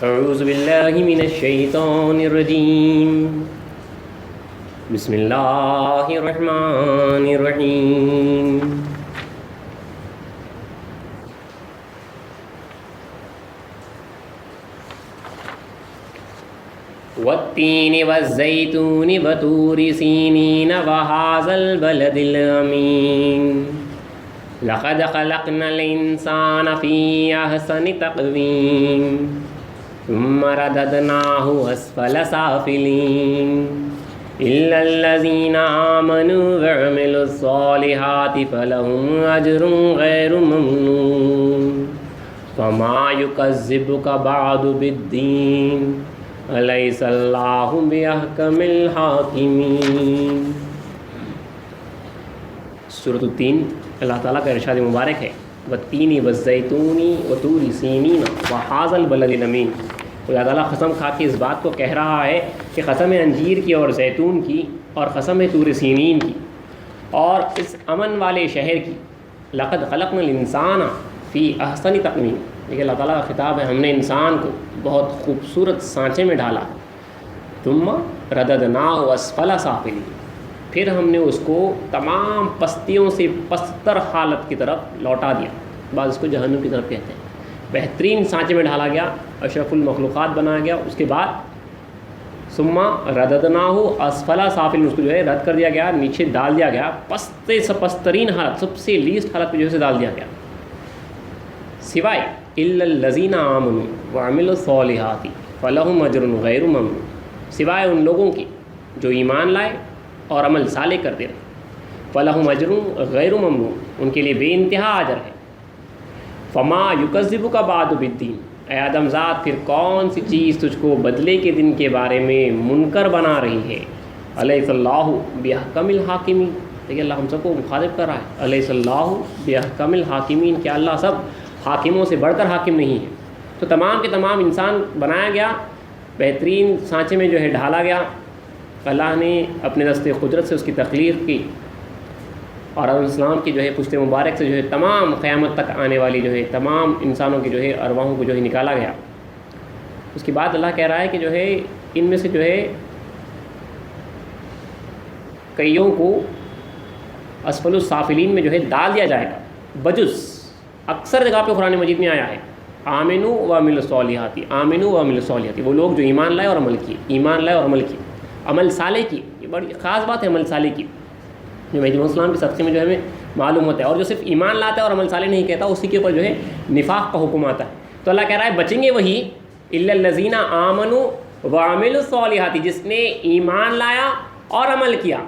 اعوذ باللہ من الشیطان الرجیم بسم اللہ الرحمن الرحیم والتین والزیتون وطور سینین وہذا البلد الامین لقد خلقنا الانسان فی احسن تقویم ثم رددناه اسفل سافلین الا الذین آمنوا وعملوا الصالحات فلهم اجر غیر ممنون فما یکذبک بعد بالدین الیس اللہ باحکم الحاکمین۔ سورۃ التین اللہ تعالیٰ کا ارشاد مبارک ہے، والتین والزیتون وطور سینین وہذا البلد الامین۔ اللہ تعالیٰ قسم کھا کے اس بات کو کہہ رہا ہے کہ قسم ہے انجیر کی اور زیتون کی، اور قسم ہے طور سینین کی اور اس امن والے شہر کی۔ لقد خلقنا الانسان فی احسن تقویم، دیکھیے اللہ تعالیٰ کا خطاب ہے، ہم نے انسان کو بہت خوبصورت سانچے میں ڈالا۔ ثم رددناہ اسفل سافلین، پھر ہم نے اس کو تمام پستیوں سے پستر حالت کی طرف لوٹا دیا۔ بعض اس کو جہنم کی طرف کہتے ہیں۔ بہترین سانچے میں ڈالا گیا، اشرف المخلوقات بنایا گیا۔ اس کے بعد ثم رددناہ اسفل سافلین، اس کو جو ہے رد کر دیا گیا، نیچے ڈال دیا گیا، پست سے پسترین حالت، سب سے لیسٹ حالت میں جو ہے ڈال دیا گیا، سوائے الا الذین آمنوا وعملوا الصالحات فلہم اجر غیر ممنون، سوائے ان لوگوں کی جو ایمان لائے اور عمل صالح کرتے رہے، فلہم اجر غیر ممنون، ان کے لیے بے انتہا اجر ہے۔ فما یکذبک بعد بالدین، اے آدم ذات پھر کون سی چیز تجھ کو بدلے کے دن کے بارے میں منکر بنا رہی ہے۔ الیس اللہ باحکم الحاکمین، دیکھیے اللہ ہم سب کو مخاطب کر رہا ہے، الیس اللہ باحکم الحاکمین، کیا اللہ سب حاکموں سے بڑھ کر حاکم نہیں ہے؟ تو تمام کے تمام انسان بنایا گیا، بہترین سانچے میں جو ہے ڈھالا گیا، اللہ نے اپنے دست قدرت سے اس کی تخلیق کی، اور علیہ السلام کی جو ہے پشت مبارک سے جو ہے تمام قیامت تک آنے والی جو ہے تمام انسانوں کی جو ہے ارواحوں کو جو ہے نکالا گیا۔ اس کے بعد اللہ کہہ رہا ہے کہ جو ہے ان میں سے جو ہے کئیوں کو اسفل السافلین میں جو ہے ڈال دیا جائے گا، بجز اکثر جگہ پہ قرآن مجید میں آیا ہے آمنوا وعملوا الصالحات، آمنوا وعملوا الصالحات، وہ لوگ جو ایمان لائے اور عمل کیے، ایمان لائے اور عمل کیے، عمل صالح کی، یہ بڑی خاص بات ہے عمل صالح کی، جو مہدی السلام کے صدقے میں جو ہے ہمیں معلوم ہوتا ہے۔ اور جو صرف ایمان لاتا ہے اور عمل صالح نہیں کہتا، اسی کے اوپر جو ہے نفاق کا حکم آتا ہے۔ تو اللہ کہہ رہا ہے بچیں گے وہی الا الذین آمنوا وعملوا الصالحات، جس نے ایمان لایا اور عمل کیا،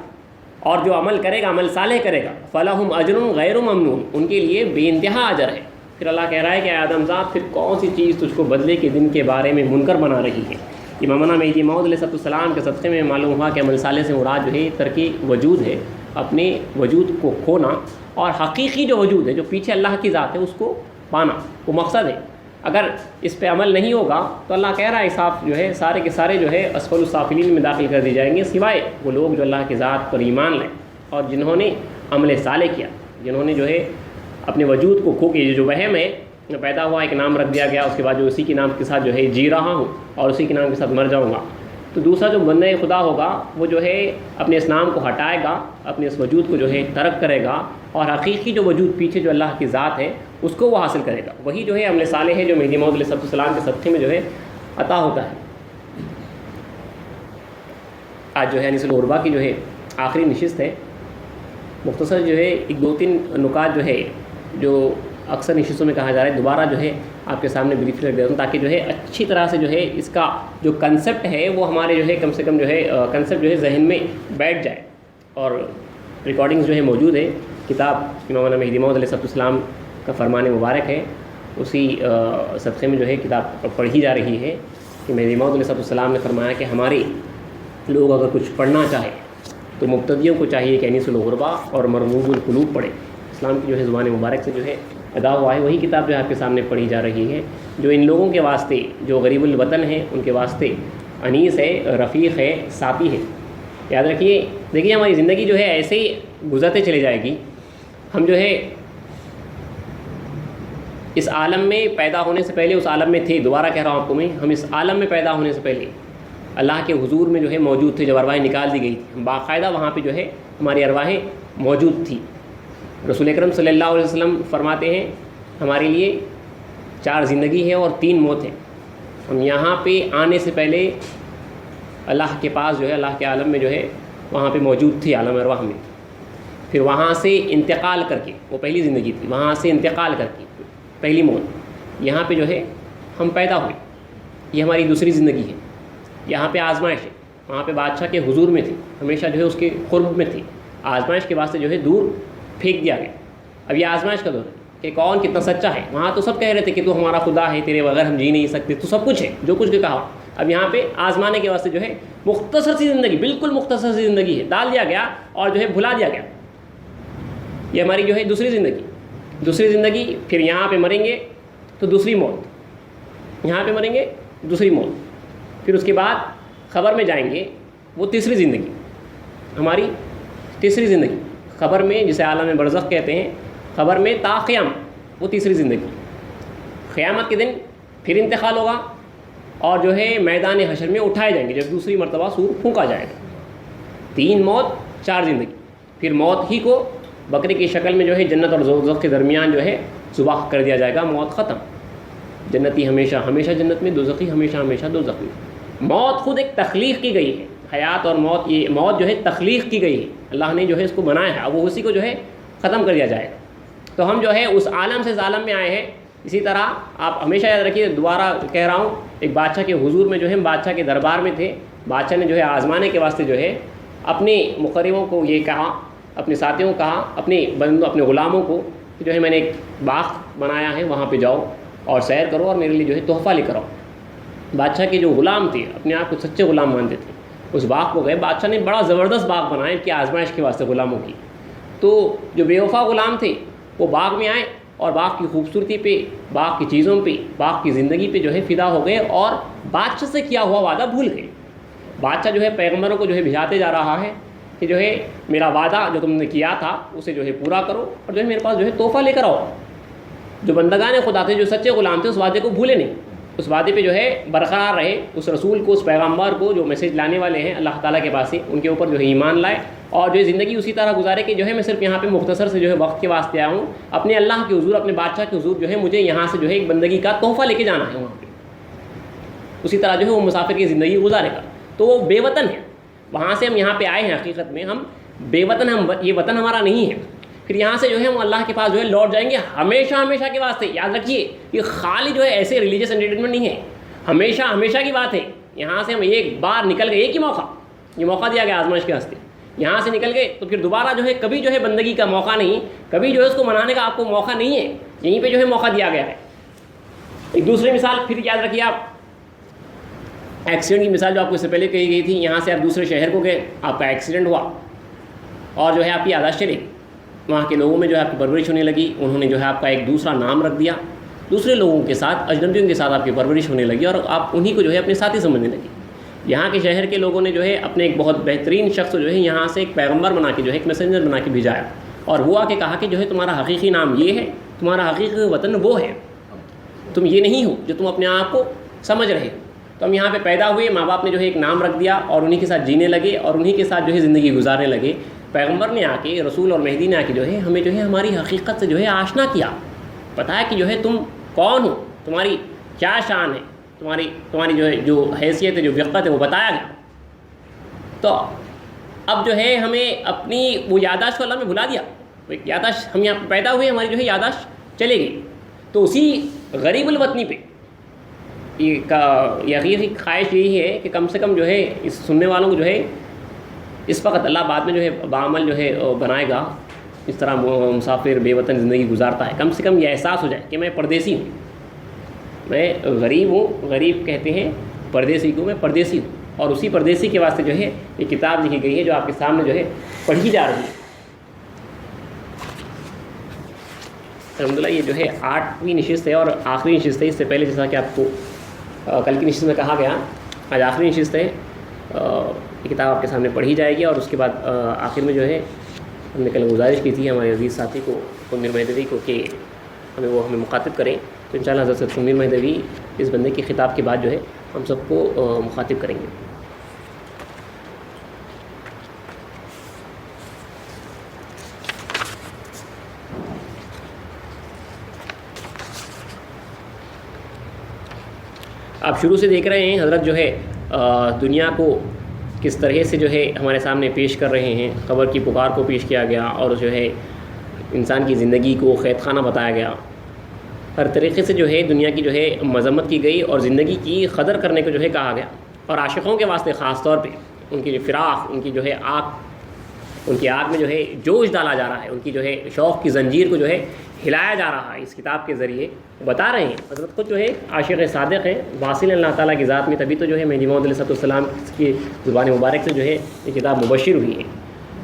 اور جو عمل کرے گا، عمل صالح کرے گا، فلہم اجر غیر ممنون، ان کے لیے بے انتہا اجر ہے۔ پھر اللہ کہہ رہا ہے کہ اے آدم ذات پھر کون سی چیز تجھ کو بدلے کے دن کے بارے میں منکر بنا رہی ہے۔ امامنا مہدی موعود علیہ السلام کے صدقے میں معلوم ہوا کہ عمل صالح سے مراد جو ہے ترک وجود ہے، اپنے وجود کو کھونا، اور حقیقی جو وجود ہے جو پیچھے اللہ کی ذات ہے اس کو پانا، وہ مقصد ہے۔ اگر اس پہ عمل نہیں ہوگا تو اللہ کہہ رہا ہے صاف جو ہے سارے کے سارے جو ہے اسفل السافلین میں داخل کر دی جائیں گے، سوائے وہ لوگ جو اللہ کی ذات پر ایمان لائے اور جنہوں نے عمل صالح کیا، جنہوں نے جو ہے اپنے وجود کو کھو کے، جو وہم ہے پیدا ہوا ایک نام رکھ دیا گیا، اس کے بعد جو اسی کے نام کے ساتھ جو ہے جی رہا ہوں اور اسی کے نام کے ساتھ مر جاؤں گا، تو دوسرا جو بندہ خدا ہوگا وہ جو ہے اپنے اس نام کو ہٹائے گا، اپنے اس وجود کو جو ہے ترک کرے گا، اور حقیقی جو وجود پیچھے جو اللہ کی ذات ہے اس کو وہ حاصل کرے گا۔ وہی جو ہے عمل صالح ہے جو مہدی موعود علیہ السلام کے صدقے میں جو ہے عطا ہوتا ہے۔ آج جو ہے انیس الغربا کی جو ہے آخری نشست ہے، مختصر جو ہے ایک دو تین نکات جو ہے جو اکثر نشستوں میں کہا جا رہا ہے، دوبارہ جو ہے آپ کے سامنے بریف رکھ دیتا ہوں تاکہ جو ہے اچھی طرح سے جو ہے اس کا جو کنسیپٹ ہے وہ ہمارے جو ہے کم سے کم جو ہے کنسیپٹ جو ہے ذہن میں بیٹھ جائے۔ اور ریکارڈنگز جو ہے موجود ہے، کتاب امامنا مہدی موعود علیہ السلام کا فرمان مبارک ہے، اسی صدقے میں جو ہے کتاب پڑھی جا رہی ہے کہ مہدی موعود علیہ السلام نے فرمایا کہ ہمارے لوگ اگر کچھ پڑھنا چاہے تو مبتدیوں کو چاہیے کہ انیس الغربا اور مرموز القلوب پڑھے۔ اسلام کی جو ہے زبان مبارک سے جو ہے ادا ہوا ہے، وہی کتاب جو ہے آپ کے سامنے پڑھی جا رہی ہے، جو ان لوگوں کے واسطے جو غریب الوطن ہیں ان کے واسطے انیس ہے، رفیق ہے، ساتھی ہے۔ یاد رکھیے، دیکھیے ہماری زندگی جو ہے ایسے ہی گزرتے چلے جائے گی، ہم جو ہے اس عالم میں پیدا ہونے سے پہلے اس عالم میں تھے. دوبارہ کہہ رہا ہوں آپ کو میں، ہم اس عالم میں پیدا ہونے سے پہلے اللہ کے حضور میں جو ہے موجود تھے. جب ارواحیں نکال دی گئی تھی ہم باقاعدہ وہاں پہ جو ہے ہماری ارواحیں موجود تھی. رسول اکرم صلی اللہ علیہ وسلم فرماتے ہیں ہمارے لیے 4 زندگی ہے اور 3 موت ہے. ہم یہاں پہ آنے سے پہلے اللہ کے پاس جو ہے اللہ کے عالم میں جو ہے وہاں پہ موجود تھے عالم ارواح میں. پھر وہاں سے انتقال کر کے، وہ پہلی زندگی تھی، وہاں سے انتقال کر کے پہلی موت، یہاں پہ جو ہے ہم پیدا ہوئے، یہ ہماری دوسری زندگی ہے. یہاں پہ آزمائش ہے، وہاں پہ بادشاہ کے حضور میں تھے، ہمیشہ جو ہے اس کے قرب میں تھے. آزمائش کے واسطے جو ہے دور پھینک دیا گیا. اب یہ آزمائش کا دور ہے کہ کون کتنا سچا ہے. وہاں تو سب کہہ رہے تھے کہ تو ہمارا خدا ہے، تیرے بغیر ہم جی نہیں سکتے، تو سب کچھ ہے جو کچھ بھی کہا. اب یہاں پہ آزمانے کے واسطے جو ہے مختصر سی زندگی، بالکل مختصر سی زندگی ہے، ڈال دیا گیا اور جو ہے بھلا دیا گیا. یہ ہماری جو ہے دوسری زندگی. پھر یہاں پہ مریں گے تو دوسری موت، یہاں پہ مریں گے دوسری موت. پھر اس کے بعد قبر میں جائیں گے، وہ تیسری زندگی، ہماری تیسری زندگی. قبر میں جسے عالم برزخ کہتے ہیں، قبر میں تا قیامت، وہ تیسری زندگی. قیامت کے دن پھر انتقال ہوگا اور جو ہے میدان حشر میں اٹھائے جائیں گے جب دوسری مرتبہ سور پھونکا جائے گا. 3 موت 4 زندگی. پھر موت ہی کو بکرے کی شکل میں جو ہے جنت اور دوزخ کے درمیان جو ہے ذبح کر دیا جائے گا. موت ختم. جنتی ہمیشہ ہمیشہ جنت میں، دوزخی ہمیشہ ہمیشہ دوزخ میں. موت خود ایک تخلیق کی گئی ہے. حیات اور موت، یہ موت جو ہے تخلیق کی گئی ہے، اللہ نے جو ہے اس کو بنایا ہے. اب وہ اسی کو جو ہے ختم کر دیا جائے گا. تو ہم جو ہے اس عالم سے اس عالم میں آئے ہیں. اسی طرح آپ ہمیشہ یاد رکھیے، دوبارہ کہہ رہا ہوں، ایک بادشاہ کے حضور میں جو ہے بادشاہ کے دربار میں تھے. بادشاہ نے جو ہے آزمانے کے واسطے جو ہے اپنے مقربوں کو یہ کہا، اپنے ساتھیوں کو کہا، اپنے بندوں اپنے غلاموں کو کہ جو ہے میں نے ایک باغ بنایا ہے، وہاں پہ جاؤ اور سیر کرو اور میرے لیے جو ہے تحفہ لے کر آؤ. بادشاہ کے جو غلام تھے، اپنے آپ کو سچے غلام مانتے تھے، اس باغ کو گئے. بادشاہ نے بڑا زبردست باغ بنایا کہ آزمائش کے واسطے غلاموں کی. تو جو بے وفا غلام تھے وہ باغ میں آئے اور باغ کی خوبصورتی پہ، باغ کی چیزوں پہ، باغ کی زندگی پہ جو ہے فدا ہو گئے اور بادشاہ سے کیا ہوا وعدہ بھول گئے. بادشاہ جو ہے پیغمبروں کو جو ہے بھجاتے جا رہا ہے کہ جو ہے میرا وعدہ جو تم نے کیا تھا اسے جو ہے پورا کرو اور جو ہے میرے پاس جو ہے تحفہ لے کر آؤ. جو بندگان خدا تھے، جو سچے غلام تھے، اس وعدے کو بھولے نہیں، اس وعدے پہ جو ہے برقرار رہے. اس رسول کو، اس پیغمبر کو جو میسیج لانے والے ہیں اللہ تعالیٰ کے پاس سے، ان کے اوپر جو ہے ایمان لائے اور جو ہے زندگی اسی طرح گزارے کہ جو ہے میں صرف یہاں پہ مختصر سے جو ہے وقت کے واسطے آیا ہوں، اپنے اللہ کے حضور، اپنے بادشاہ کے حضور جو ہے مجھے یہاں سے جو ہے ایک بندگی کا تحفہ لے کے جانا ہے وہاں پہ. اسی طرح جو ہے وہ مسافر کی زندگی گزارے گا. تو وہ بے وطن ہے. وہاں سے ہم یہاں پہ آئے ہیں، حقیقت میں ہم بے وطن ہیں، یہ وطن ہمارا نہیں ہے. پھر یہاں سے جو ہے ہم اللہ کے پاس جو ہے لوٹ جائیں گے ہمیشہ ہمیشہ کے واسطے. یاد رکھیے یہ خالی جو ہے ایسے ریلیجیس انٹرٹینمنٹ نہیں ہے، ہمیشہ ہمیشہ کی بات ہے. یہاں سے ہم ایک بار نکل گئے، ایک ہی موقع، یہ موقع دیا گیا آزمائش کے واسطے. یہاں سے نکل گئے تو پھر دوبارہ جو ہے کبھی جو ہے بندگی کا موقع نہیں، کبھی جو ہے اس کو منانے کا آپ کو موقع نہیں ہے. یہیں پہ جو ہے موقع دیا گیا ہے. ایک دوسری مثال پھر یاد رکھیے آپ، ایکسیڈنٹ کی مثال جو آپ کو اس سے پہلے کہی گئی تھی. یہاں سے آپ دوسرے شہر کو گئے، آپ کا ایکسیڈنٹ ہوا اور جو ہے آپ کی یاداشت چلی، وہاں کے لوگوں میں جو ہے آپ کی پرورش ہونے لگی. انہوں نے جو ہے آپ کا ایک دوسرا نام رکھ دیا، دوسرے لوگوں کے ساتھ، اجنبیوں کے ساتھ آپ کی پرورش ہونے لگی اور آپ انہی کو جو ہے اپنے ساتھی سمجھنے لگی. یہاں کے شہر کے لوگوں نے جو ہے اپنے ایک بہت بہترین شخص جو ہے یہاں سے ایک پیغمبر بنا کے جو ہے ایک میسنجر بنا کے بھیجایا اور وہ آ کے کہا کہ جو ہے تمہارا حقیقی نام یہ ہے، تمہارا حقیقی وطن وہ ہے، تم یہ نہیں ہو جو تم اپنے آپ کو سمجھ رہے ہو. تو ہم یہاں پہ پیدا ہوئے، ماں باپ نے جو ہے ایک نام رکھ دیا اور انہی کے ساتھ جینے لگے اور انہی کے ساتھ جو ہے زندگی گزارنے لگے. پیغمبر نے آ کے، رسول اور مہدی نے آ کے جو ہے ہمیں جو ہے ہماری حقیقت سے جو ہے آشنا کیا، بتایا کہ جو ہے تم کون ہو، تمہاری کیا شان ہے، تمہاری جو ہے جو حیثیت ہے، جو وقت ہے، وہ بتایا گیا. تو اب جو ہے ہمیں اپنی وہ یاداشت کو اللہ میں بھلا دیا. وہ ایک یاداشت، ہم یہاں پیدا ہوئے، ہماری جو ہے یاداشت چلے گئی. تو اسی غریب الوطنی پہ یہ حقیقی خواہش یہی ہے کہ کم سے کم جو ہے اس سننے والوں کو جو ہے اس وقت اللہ بعد میں جو ہے بعمل جو ہے بنائے گا، اس طرح مسافر بے وطن زندگی گزارتا ہے، کم سے کم یہ احساس ہو جائے کہ میں پردیسی ہوں، میں غریب ہوں. غریب کہتے ہیں پردیسی کو، میں پردیسی ہوں. اور اسی پردیسی کے واسطے جو ہے یہ کتاب لکھی گئی ہے جو آپ کے سامنے جو ہے پڑھی جا رہی ہے. الحمدللہ یہ جو ہے 8ویں نشست ہے اور آخری نشست ہے. اس سے پہلے جیسا کہ آپ کو کل کی نشست میں کہا گیا، آج آخری نشست ہے. یہ کتاب آپ کے سامنے پڑھی جائے گی اور اس کے بعد آخر میں جو ہے ہم نے کل گزارش کی تھی ہمارے عزیز ساتھی کو منیر مہدوی کو کہ ہمیں مخاطب کریں، تو انشاءاللہ حضرت شمیر مہدوی اس بندے کی خطاب کے بعد جو ہے ہم سب کو مخاطب کریں گے۔ آپ شروع سے دیکھ رہے ہیں حضرت جو ہے دنیا کو کس طرح سے جو ہے ہمارے سامنے پیش کر رہے ہیں۔ قبر کی پکار کو پیش کیا گیا، اور جو ہے انسان کی زندگی کو قید خانہ بتایا گیا۔ ہر طریقے سے جو ہے دنیا کی جو ہے مذمت کی گئی، اور زندگی کی قدر کرنے کو جو ہے کہا گیا، اور عاشقوں کے واسطے خاص طور پہ ان کی جو فراق، ان کی جو ہے ان کی آگ میں جو ہے جوش ڈالا جا رہا ہے، ان کی جو ہے شوق کی زنجیر کو جو ہے ہلایا جا رہا ہے۔ اس کتاب کے ذریعے بتا رہے ہیں حضرت خود جو ہے عاشق صادق ہیں، واصل اللہ تعالیٰ کی ذات میں، تبھی تو جو ہے مہدی موعود علیہ السلام کی زبان مبارک سے جو ہے یہ کتاب مبشر ہوئی ہے۔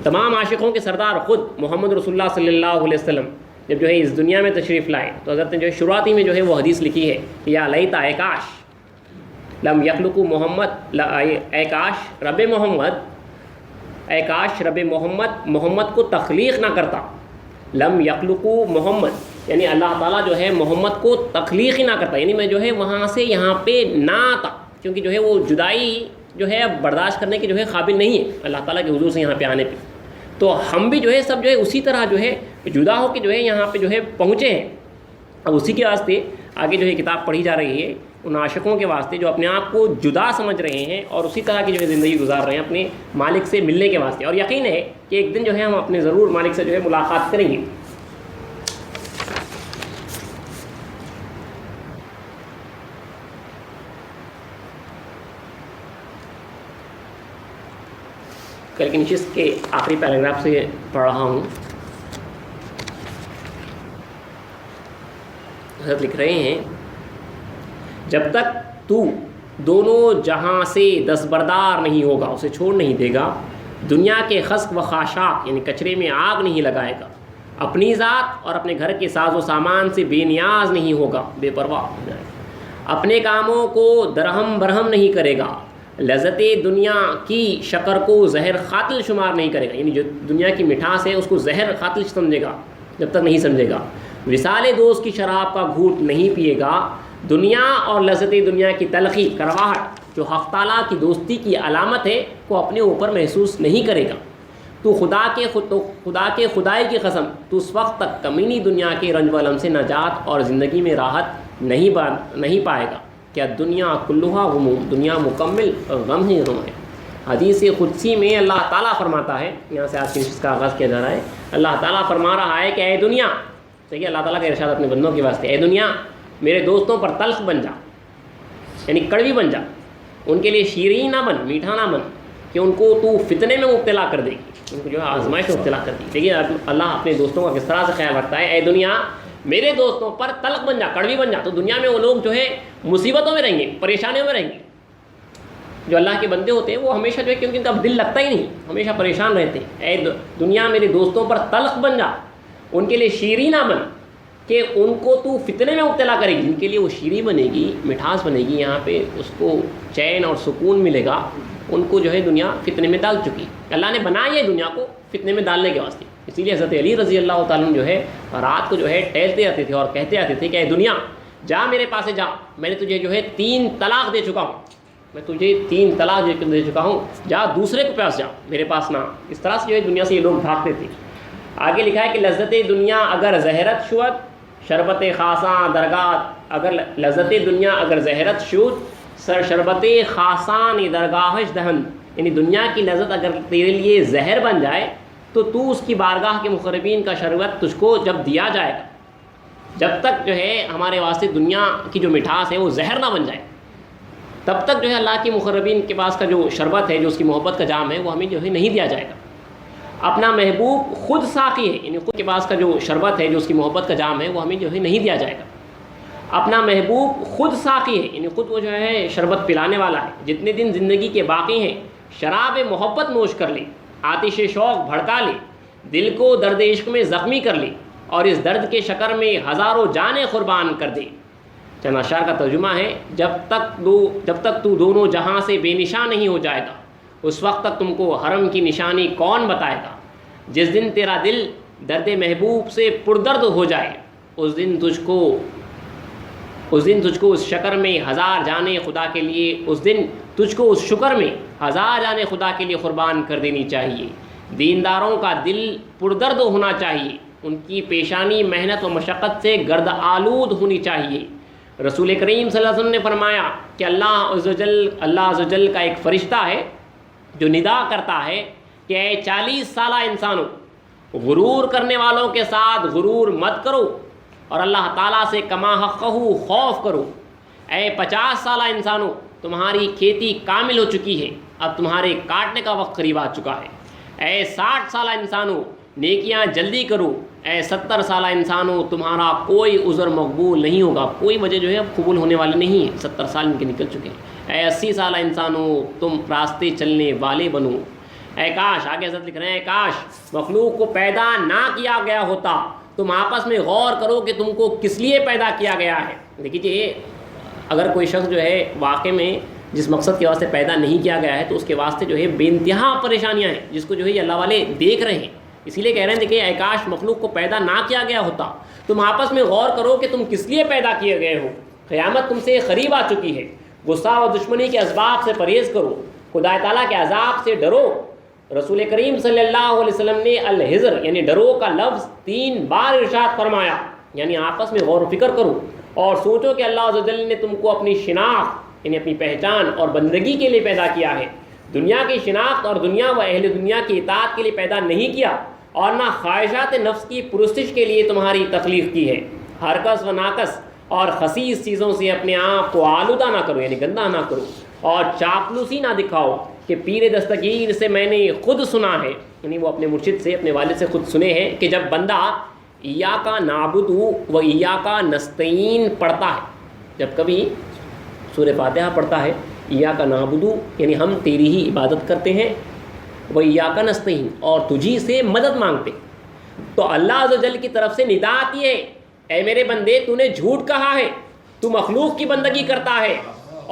تمام عاشقوں کے سردار خود محمد رسول اللہ صلی اللہ علیہ وسلم جب جو ہے اس دنیا میں تشریف لائے، تو حضرت نے جو ہے شروعاتی میں جو ہے وہ حدیث لکھی ہے کہ یا لیتا اے کاش لم یخلقوا محمد، اے کاش رب محمد، اے کاش رب محمد کو تخلیق نہ کرتا۔ لم یخلقوا محمد یعنی اللہ تعالیٰ جو ہے محمد کو تخلیق ہی نہ کرتا، یعنی میں جو ہے وہاں سے یہاں پہ نہ آتا، کیونکہ جو ہے وہ جدائی جو ہے برداشت کرنے کے جو ہے قابل نہیں ہے اللہ تعالیٰ کے حضور سے یہاں پہ آنے پہ۔ تو ہم بھی جو ہے سب جو ہے اسی طرح جو ہے جدا ہو کے جو ہے یہاں پہ جو ہے پہنچے ہیں۔ اب اسی کے واسطے آگے جو ہے کتاب پڑھی جا رہی ہے ان عاشقوں کے واسطے جو اپنے آپ کو جدا سمجھ رہے ہیں اور اسی طرح کی جو ہے زندگی گزار رہے ہیں اپنے مالک سے ملنے کے واسطے، اور یقین ہے کہ ایک دن جو ہے ہم اپنے ضرور مالک سے جو ہے ملاقات کریں گے۔ کل کی نشست کے آخری پیراگراف سے پڑھ رہا ہوں۔ حضرت لکھ رہے ہیں جب تک تو دونوں جہاں سے دستبردار نہیں ہوگا، اسے چھوڑ نہیں دے گا، دنیا کے خسک و خاشاک یعنی کچرے میں آگ نہیں لگائے گا، اپنی ذات اور اپنے گھر کے ساز و سامان سے بے نیاز نہیں ہوگا، بے پرواہ ہو جائے گا، اپنے کاموں کو درہم برہم نہیں کرے گا، لذت دنیا کی شکر کو زہر قاتل شمار نہیں کرے گا، یعنی جو دنیا کی مٹھاس ہے اس کو زہر قاتل سمجھے گا جب تک نہیں سمجھے گا، وصال دوست کی شراب کا گھونٹ نہیں پیے گا، دنیا اور لذت دنیا کی تلخی کرواہٹ جو حق تعالیٰ کی دوستی کی علامت ہے کو اپنے اوپر محسوس نہیں کرے گا، تو خدا کے خدائی کی قسم تو اس وقت تک کمینی دنیا کے رنج و الم سے نجات اور زندگی میں راحت نہیں پائے گا، کیا دنیا کلھا غموم، دنیا مکمل غم ہی غم ہے۔ حدیث قدسی میں اللہ تعالیٰ فرماتا ہے، یہاں سے آج کی نشست کا آغاز کیا جا رہا ہے، اللہ تعالیٰ فرما رہا ہے کہ اے دنیا، صحیح اللہ تعالیٰ کا ارشاد اپنے بندوں کے واسطے، اے دنیا میرے دوستوں پر تلخ بن جا، یعنی کڑوی بن جا، ان کے لیے شیریں نہ بن، میٹھا نہ بن، کہ ان کو تو فتنے میں مبتلا کر دے گی، ان کو جو ہے آزمائش میں مبتلا کر دی۔ دیکھیے اللہ اپنے دوستوں کا کس طرح سے خیال رکھتا ہے، اے دنیا میرے دوستوں پر تلخ بن جا، کڑوی بن جا، تو دنیا میں وہ لوگ جو ہے مصیبتوں میں رہیں گے، پریشانیوں میں رہیں گے۔ جو اللہ کے بندے ہوتے ہیں وہ ہمیشہ جو ہے کیونکہ ان کا دل لگتا ہی نہیں، ہمیشہ پریشان رہتے ہیں۔ اے دنیا میرے دوستوں پر تلخ بن جا، ان کے لیے شیریں نہ بن، کہ ان کو تو فتنے میں مبتلا کرے گی، جن کے لیے وہ شیریں بنے گی، مٹھاس بنے گی، یہاں پہ اس کو چین اور سکون ملے گا، ان کو جو ہے دنیا فتنے میں ڈال چکی۔ اللہ نے بنایا ہے دنیا کو فتنے میں ڈالنے کے واسطے، اسی لیے حضرت علی رضی اللہ تعالیٰ عنہ جو ہے رات کو جو ہے ٹہلتے آتے تھے اور کہتے آتے تھے کہ اے دنیا جا میرے پاس سے جا، میں نے تجھے جو ہے 3 طلاق دے چکا ہوں، میں تجھے 3 طلاق دے چکا ہوں، جا دوسرے کے پاس جا، میرے پاس نہ۔ اس طرح سے جو ہے دنیا سے یہ لوگ بھاگتے تھے۔ آگے لکھا ہے کہ لذت دنیا اگر زہرت شود شربت خاصاں درگاہ، اگر لذت دنیا اگر زہرت شود شربت خاصان درگاہش دہن، یعنی دنیا کی لذت اگر تیرے لیے زہر بن جائے تو اس کی بارگاہ کے مقربین کا شربت تجھ کو جب دیا جائے گا، جب تک جو ہے ہمارے واسطے دنیا کی جو مٹھاس ہے وہ زہر نہ بن جائے تب تک جو ہے اللہ کی مقربین کے پاس کا جو شربت ہے، جو اس کی محبت کا جام ہے، وہ ہمیں جو ہے نہیں دیا جائے گا۔ اپنا محبوب خود ساقی ہے، یعنی خود کے پاس کا جو شربت ہے، جو اس کی محبت کا جام ہے، وہ ہمیں جو ہے نہیں دیا جائے گا۔ اپنا محبوب خود ساقی ہے، یعنی خود وہ جو ہے شربت پلانے والا ہے۔ جتنے دن زندگی کے باقی ہیں شراب محبت نوش کر لے، آتش شوق بھڑکا لے، دل کو درد عشق میں زخمی کر لے، اور اس درد کے شکر میں ہزاروں جانیں قربان کر دے۔ چند اشعار کا ترجمہ ہے، جب تک تو دونوں جہاں سے بے نشان نہیں ہو جائے گا، اس وقت تک تم کو حرم کی نشانی کون بتائے گا۔ جس دن تیرا دل درد محبوب سے پردرد ہو جائے، اس دن تجھ کو اس شکر میں 1000 جانیں خدا کے لیے، اس دن تجھ کو اس شکر میں 1000 جانیں خدا کے لیے قربان کر دینی چاہیے۔ دینداروں کا دل پردرد ہونا چاہیے، ان کی پیشانی محنت و مشقت سے گرد آلود ہونی چاہیے۔ رسول کریم صلی اللہ علیہ وسلم نے فرمایا کہ اللہ عز و جل کا ایک فرشتہ ہے جو ندا کرتا ہے کہ اے 40 سالہ انسانوں، غرور کرنے والوں کے ساتھ غرور مت کرو اور اللہ تعالیٰ سے کما حقہ خوف کرو۔ اے 50 سالہ انسانوں، تمہاری کھیتی کامل ہو چکی ہے، اب تمہارے کاٹنے کا وقت قریب آ چکا ہے۔ اے 60 سالہ انسانوں، نیکیاں جلدی کرو۔ اے 70 سالہ انسانوں، تمہارا کوئی عذر مقبول نہیں ہوگا، کوئی وجہ جو ہے اب قبول ہونے والی نہیں ہے، 70 سال ان کے نکل چکے ہیں۔ اے 80 سالہ انسانوں، تم راستے چلنے والے بنو۔ اے کاش، آگے حضرت لکھ رہے ہیں، کاش مخلوق کو پیدا نہ کیا گیا ہوتا، تم آپس میں غور کرو کہ تم کو کس لیے پیدا کیا گیا ہے۔ دیکھیے، اگر کوئی شخص جو ہے واقع میں جس مقصد کے واسطے پیدا نہیں کیا گیا ہے تو اس کے واسطے جو ہے بے انتہا پریشانیاں ہیں، جس کو جو ہے یہ اللہ والے دیکھ رہے ہیں، اسی لیے کہہ رہے ہیں دیکھیں اے کاش مخلوق کو پیدا نہ کیا گیا ہوتا، تم آپس میں غور کرو کہ تم کس لیے پیدا کیے گئے ہو، قیامت تم سے قریب آ چکی ہے، غصہ و دشمنی کے اسباب سے پرہیز کرو، خدا تعالیٰ کے عذاب سے ڈرو۔ رسول کریم صلی اللہ علیہ وسلم نے الحذر یعنی ڈرو کا لفظ 3 بار ارشاد فرمایا، یعنی آپس میں غور و فکر کرو اور سوچو کہ اللہ عز و جل نے تم کو اپنی شناخت یعنی اپنی پہچان اور بندگی کے لیے پیدا کیا ہے، دنیا کی شناخت اور دنیا و اہل دنیا کی اطاعت کے لیے پیدا نہیں کیا، اور نہ خواہشات نفس کی پرستش کے لیے تمہاری تخلیق کی ہے۔ ہرکس و ناقص اور خسیس چیزوں سے اپنے آپ کو آلودہ نہ کرو یعنی گندہ نہ کرو، اور چاپلوسی نہ دکھاؤ کہ پیر دستگیر سے میں نے خود سنا ہے، یعنی وہ اپنے مرشد سے اپنے والد سے خود سنے ہیں کہ جب بندہ ایاک نعبد و ایاک نستعین پڑھتا ہے، جب کبھی سورہ فاتحہ پڑھتا ہے، ایاک نعبد یعنی ہم تیری ہی عبادت کرتے ہیں، و ایاک نستعین اور تجھی سے مدد مانگتے، تو اللہ عز و جل کی طرف سے ندا آتی ہے، اے میرے بندے تو نے جھوٹ کہا ہے، تو مخلوق کی بندگی کرتا ہے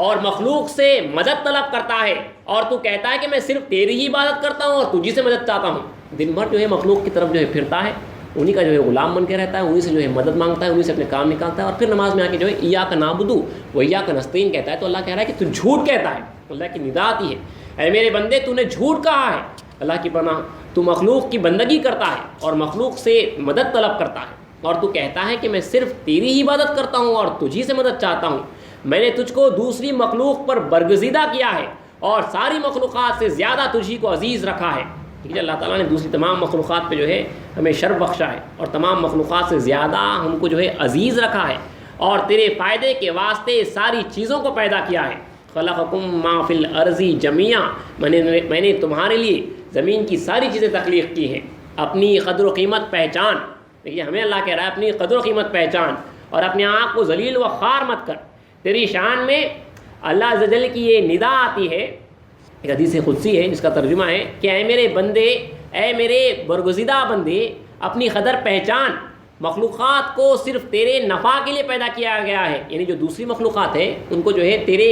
اور مخلوق سے مدد طلب کرتا ہے، اور تو کہتا ہے کہ میں صرف تیری ہی عبادت کرتا ہوں اور تجھی سے مدد چاہتا ہوں۔ دن بھر جو ہے مخلوق کی طرف جو ہے پھرتا ہے، انہی کا جو ہے غلام بن کے رہتا ہے، انہی سے جو ہے مدد مانگتا ہے، انہی سے اپنے کام نکالتا ہے، اور پھر نماز میں آ کے جو ہے ایاک نعبد و ایاک نستعین کہتا ہے، تو اللہ کہہ رہا ہے کہ تو جھوٹ کہتا ہے، اللہ کی ندا آتی ہے، اے میرے بندے تو نے جھوٹ کہا ہے، اللہ کی پناہ تو مخلوق کی بندگی کرتا ہے اور مخلوق سے مدد طلب کرتا ہے، اور تو کہتا ہے کہ میں صرف تیری ہی عبادت کرتا ہوں اور تجھی سے مدد چاہتا ہوں۔ میں نے تجھ کو دوسری مخلوق پر برگزیدہ کیا ہے اور ساری مخلوقات سے زیادہ تجھی کو عزیز رکھا ہے۔ ٹھیک ہے، اللہ تعالیٰ نے دوسری تمام مخلوقات پہ جو ہے ہمیں شرف بخشا ہے اور تمام مخلوقات سے زیادہ ہم کو جو ہے عزیز رکھا ہے، اور تیرے فائدے کے واسطے ساری چیزوں کو پیدا کیا ہے۔ خلقکم ما فی الارض جمیعا، میں نے تمہارے لیے زمین کی ساری چیزیں تخلیق کی ہیں۔ اپنی قدر و قیمت پہچان، دیکھیے ہمیں اللہ کہہ رہا ہے اپنی قدر و قیمت پہچان اور اپنے آپ کو ذلیل و خوار مت کر۔ تیری شان میں اللہ عز و جل کی یہ ندا آتی ہے، ایک حدیث قدسی ہے جس کا ترجمہ ہے کہ اے میرے بندے، اے میرے برگزیدہ بندے، اپنی قدر پہچان، مخلوقات کو صرف تیرے نفع کے لیے پیدا کیا گیا ہے، یعنی جو دوسری مخلوقات ہیں ان کو جو ہے تیرے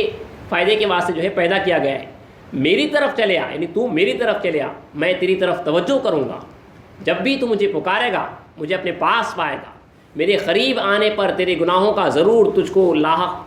فائدے کے واسطے جو ہے پیدا کیا گیا ہے۔ میری طرف چلے آ، یعنی تو میری طرف چلے آ، میں تیری طرف توجہ کروں گا، جب بھی تو مجھے پکارے گا مجھے اپنے پاس پائے گا، میرے قریب آنے پر تیرے گناہوں کا ضرور تجھ کو لاحق،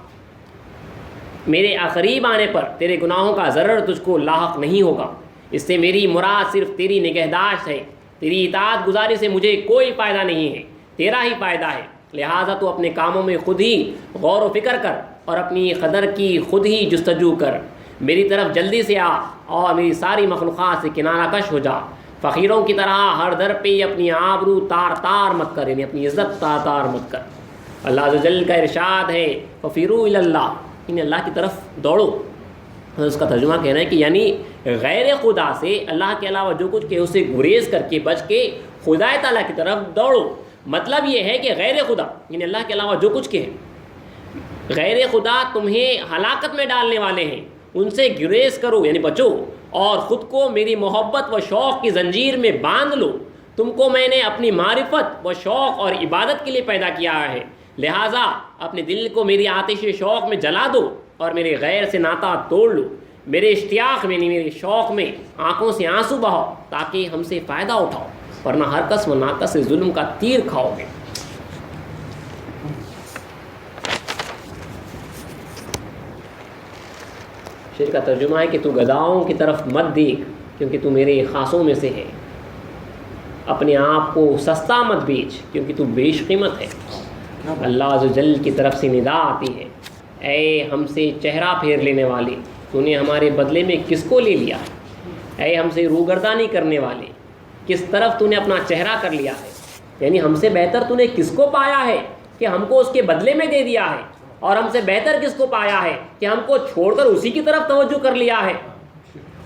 میرے قریب آنے پر تیرے گناہوں کا ضرر تجھ کو لاحق نہیں ہوگا۔ اس سے میری مراد صرف تیری نگہداشت ہے، تیری اطاعت گزاری سے مجھے کوئی فائدہ نہیں ہے، تیرا ہی فائدہ ہے، لہٰذا تو اپنے کاموں میں خود ہی غور و فکر کر اور اپنی قدر کی خود ہی جستجو کر، میری طرف جلدی سے آ اور میری ساری مخلوقات سے کنارہ کش ہو جا۔ فقیروں کی طرح ہر در پہ اپنی آبرو تار تار مت کر، یعنی اپنی عزت تار تار مت کر۔ اللہ عز و جل کا ارشاد ہے ففیروا الی اللہ، یعنی اللہ کی طرف دوڑو۔ اس کا ترجمہ کہنا ہے کہ یعنی غیر خدا سے، اللہ کے علاوہ جو کچھ کہ اسے گریز کر کے بچ کے خدا تعالیٰ کی طرف دوڑو۔ مطلب یہ ہے کہ غیر خدا یعنی اللہ کے علاوہ جو کچھ کہ غیر خدا تمہیں ہلاکت میں ڈالنے والے ہیں، ان سے گریز کرو یعنی بچو، اور خود کو میری محبت و شوق کی زنجیر میں باندھ لو۔ تم کو میں نے اپنی معرفت و شوق اور عبادت کے لیے پیدا کیا ہے، لہٰذا اپنے دل کو میری آتش شوق میں جلا دو اور میرے غیر سے ناطہ توڑ لو۔ میرے اشتیاق میں میرے شوق میں آنکھوں سے آنسو بہاؤ تاکہ ہم سے فائدہ اٹھاؤ، ورنہ ہر کس و ناقص سے ظلم کا تیر کھاؤ گے۔ شعر کا ترجمہ ہے کہ تو گداؤں کی طرف مت دیکھ کیونکہ تو میرے خاصوں میں سے ہے، اپنے آپ کو سستا مت بیچ کیونکہ تو بیش قیمت ہے۔ اللہ عز و جل کی طرف سے ندا آتی ہے، اے ہم سے چہرہ پھیر لینے والے، تو نے ہمارے بدلے میں کس کو لے لیا؟ اے ہم سے روگردانی کرنے والے، کس طرف تو نے اپنا چہرہ کر لیا ہے؟ یعنی ہم سے بہتر تو نے کس کو پایا ہے کہ ہم کو اس کے بدلے میں دے دیا ہے، اور ہم سے بہتر کس کو پایا ہے کہ ہم کو چھوڑ کر اسی کی طرف توجہ کر لیا ہے۔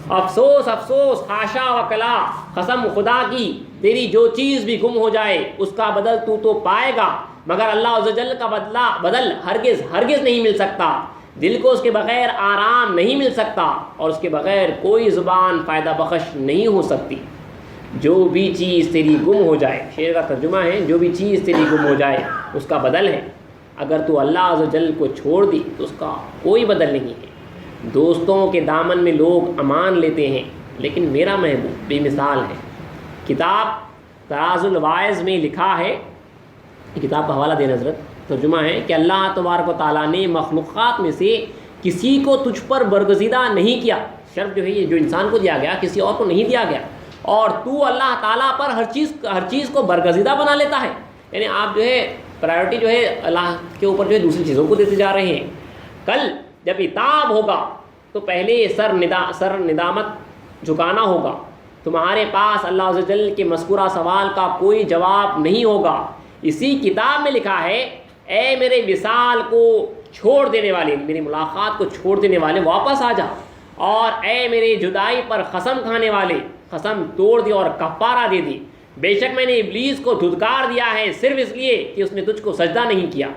افسوس افسوس، حاشا و کلا، قسم خدا کی تیری جو چیز بھی گم ہو جائے اس کا بدل تو پائے گا، مگر اللہ عز و جل کا بدل ہرگز ہرگز نہیں مل سکتا۔ دل کو اس کے بغیر آرام نہیں مل سکتا، اور اس کے بغیر کوئی زبان فائدہ بخش نہیں ہو سکتی۔ جو بھی چیز تیری گم ہو جائے، شعر کا ترجمہ ہے جو بھی چیز تیری گم ہو جائے اس کا بدل ہے، اگر تو اللہ عز و جل کو چھوڑ دی تو اس کا کوئی بدل نہیں ہے۔ دوستوں کے دامن میں لوگ امان لیتے ہیں لیکن میرا محبوب بے مثال ہے۔ کتاب تراز الواعظ میں لکھا ہے، کتاب کا حوالہ دیں حضرت، ترجمہ ہے کہ اللہ تبارک و تعالیٰ نے مخلوقات میں سے کسی کو تجھ پر برگزیدہ نہیں کیا، شرف جو ہے یہ جو انسان کو دیا گیا کسی اور کو نہیں دیا گیا، اور تو اللہ تعالیٰ پر ہر چیز کو برگزیدہ بنا لیتا ہے۔ یعنی آپ جو ہے پرائیورٹی جو ہے اللہ کے اوپر جو ہے دوسری چیزوں کو دیتے جا رہے ہیں۔ کل جب عتاب ہوگا تو پہلے سر ندامت جھکانا ہوگا، تمہارے پاس اللہ عز و جل کے مذکورہ سوال کا کوئی جواب نہیں ہوگا۔ اسی کتاب میں لکھا ہے، اے میرے وصال کو چھوڑ دینے والے، میری ملاقات کو چھوڑ دینے والے واپس آ جا، اور اے میرے جدائی پر قسم کھانے والے قسم توڑ دی اور کفارہ دے دی۔ بے شک میں نے ابلیس کو دھتکار دیا ہے صرف اس لیے کہ اس نے تجھ کو سجدہ نہیں کیا۔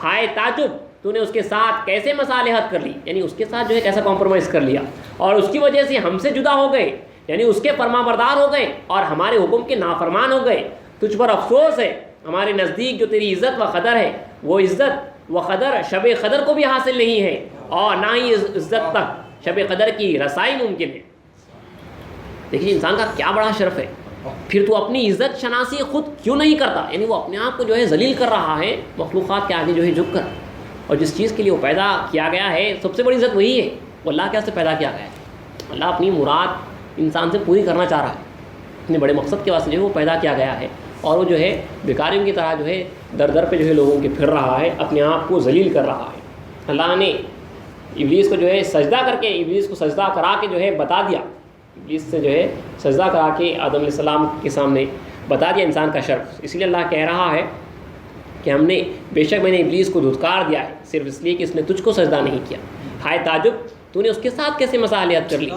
ہائے تعجب، تو نے اس کے ساتھ کیسے مصالحت کر لی، یعنی اس کے ساتھ جو ہے کیسا کمپرومائز کر لیا، اور اس کی وجہ سے ہم سے جدا ہو گئے، یعنی اس کے فرما بردار ہو گئے اور ہمارے حکم کے نافرمان ہو گئے۔ تجھ پر افسوس ہے، ہمارے نزدیک جو تیری عزت و قدر ہے وہ عزت و قدر شب قدر کو بھی حاصل نہیں ہے، اور نہ ہی عزت تک شب قدر کی رسائی ممکن ہے۔ دیکھیے انسان کا کیا بڑا شرف ہے، پھر تو اپنی عزت شناسی خود کیوں نہیں کرتا، یعنی وہ اپنے آپ کو جو ہے ذلیل کر رہا ہے مخلوقات کے آگے جو ہے جھک کر، اور جس چیز کے لیے وہ پیدا کیا گیا ہے سب سے بڑی عزت وہی ہے، وہ اللہ کے واسطے پیدا کیا گیا ہے۔ اللہ اپنی مراد انسان سے پوری کرنا چاہ رہا ہے، اتنے بڑے مقصد کے واسطے جو ہے وہ پیدا کیا گیا ہے، اور وہ جو ہے بیکاریوں کی طرح جو ہے در در پہ جو ہے لوگوں کے پھر رہا ہے، اپنے آپ کو ذلیل کر رہا ہے۔ اللہ نے ابلیس کو جو ہے سجدہ کر کے، ابلیس کو سجدہ کرا کے جو ہے بتا دیا، ابلیس سے جو ہے سجدہ کرا کے آدم علیہ السلام کے سامنے بتا دیا انسان کا شرف۔ اس لیے اللہ کہہ رہا ہے کہ ہم نے بے شک میں نے ابلیس کو دھتکار دیا ہے صرف اس لیے کہ اس نے تجھ کو سجدہ نہیں کیا۔ ہائے تعجب، تو نے اس کے ساتھ کیسے مصالحت کر لی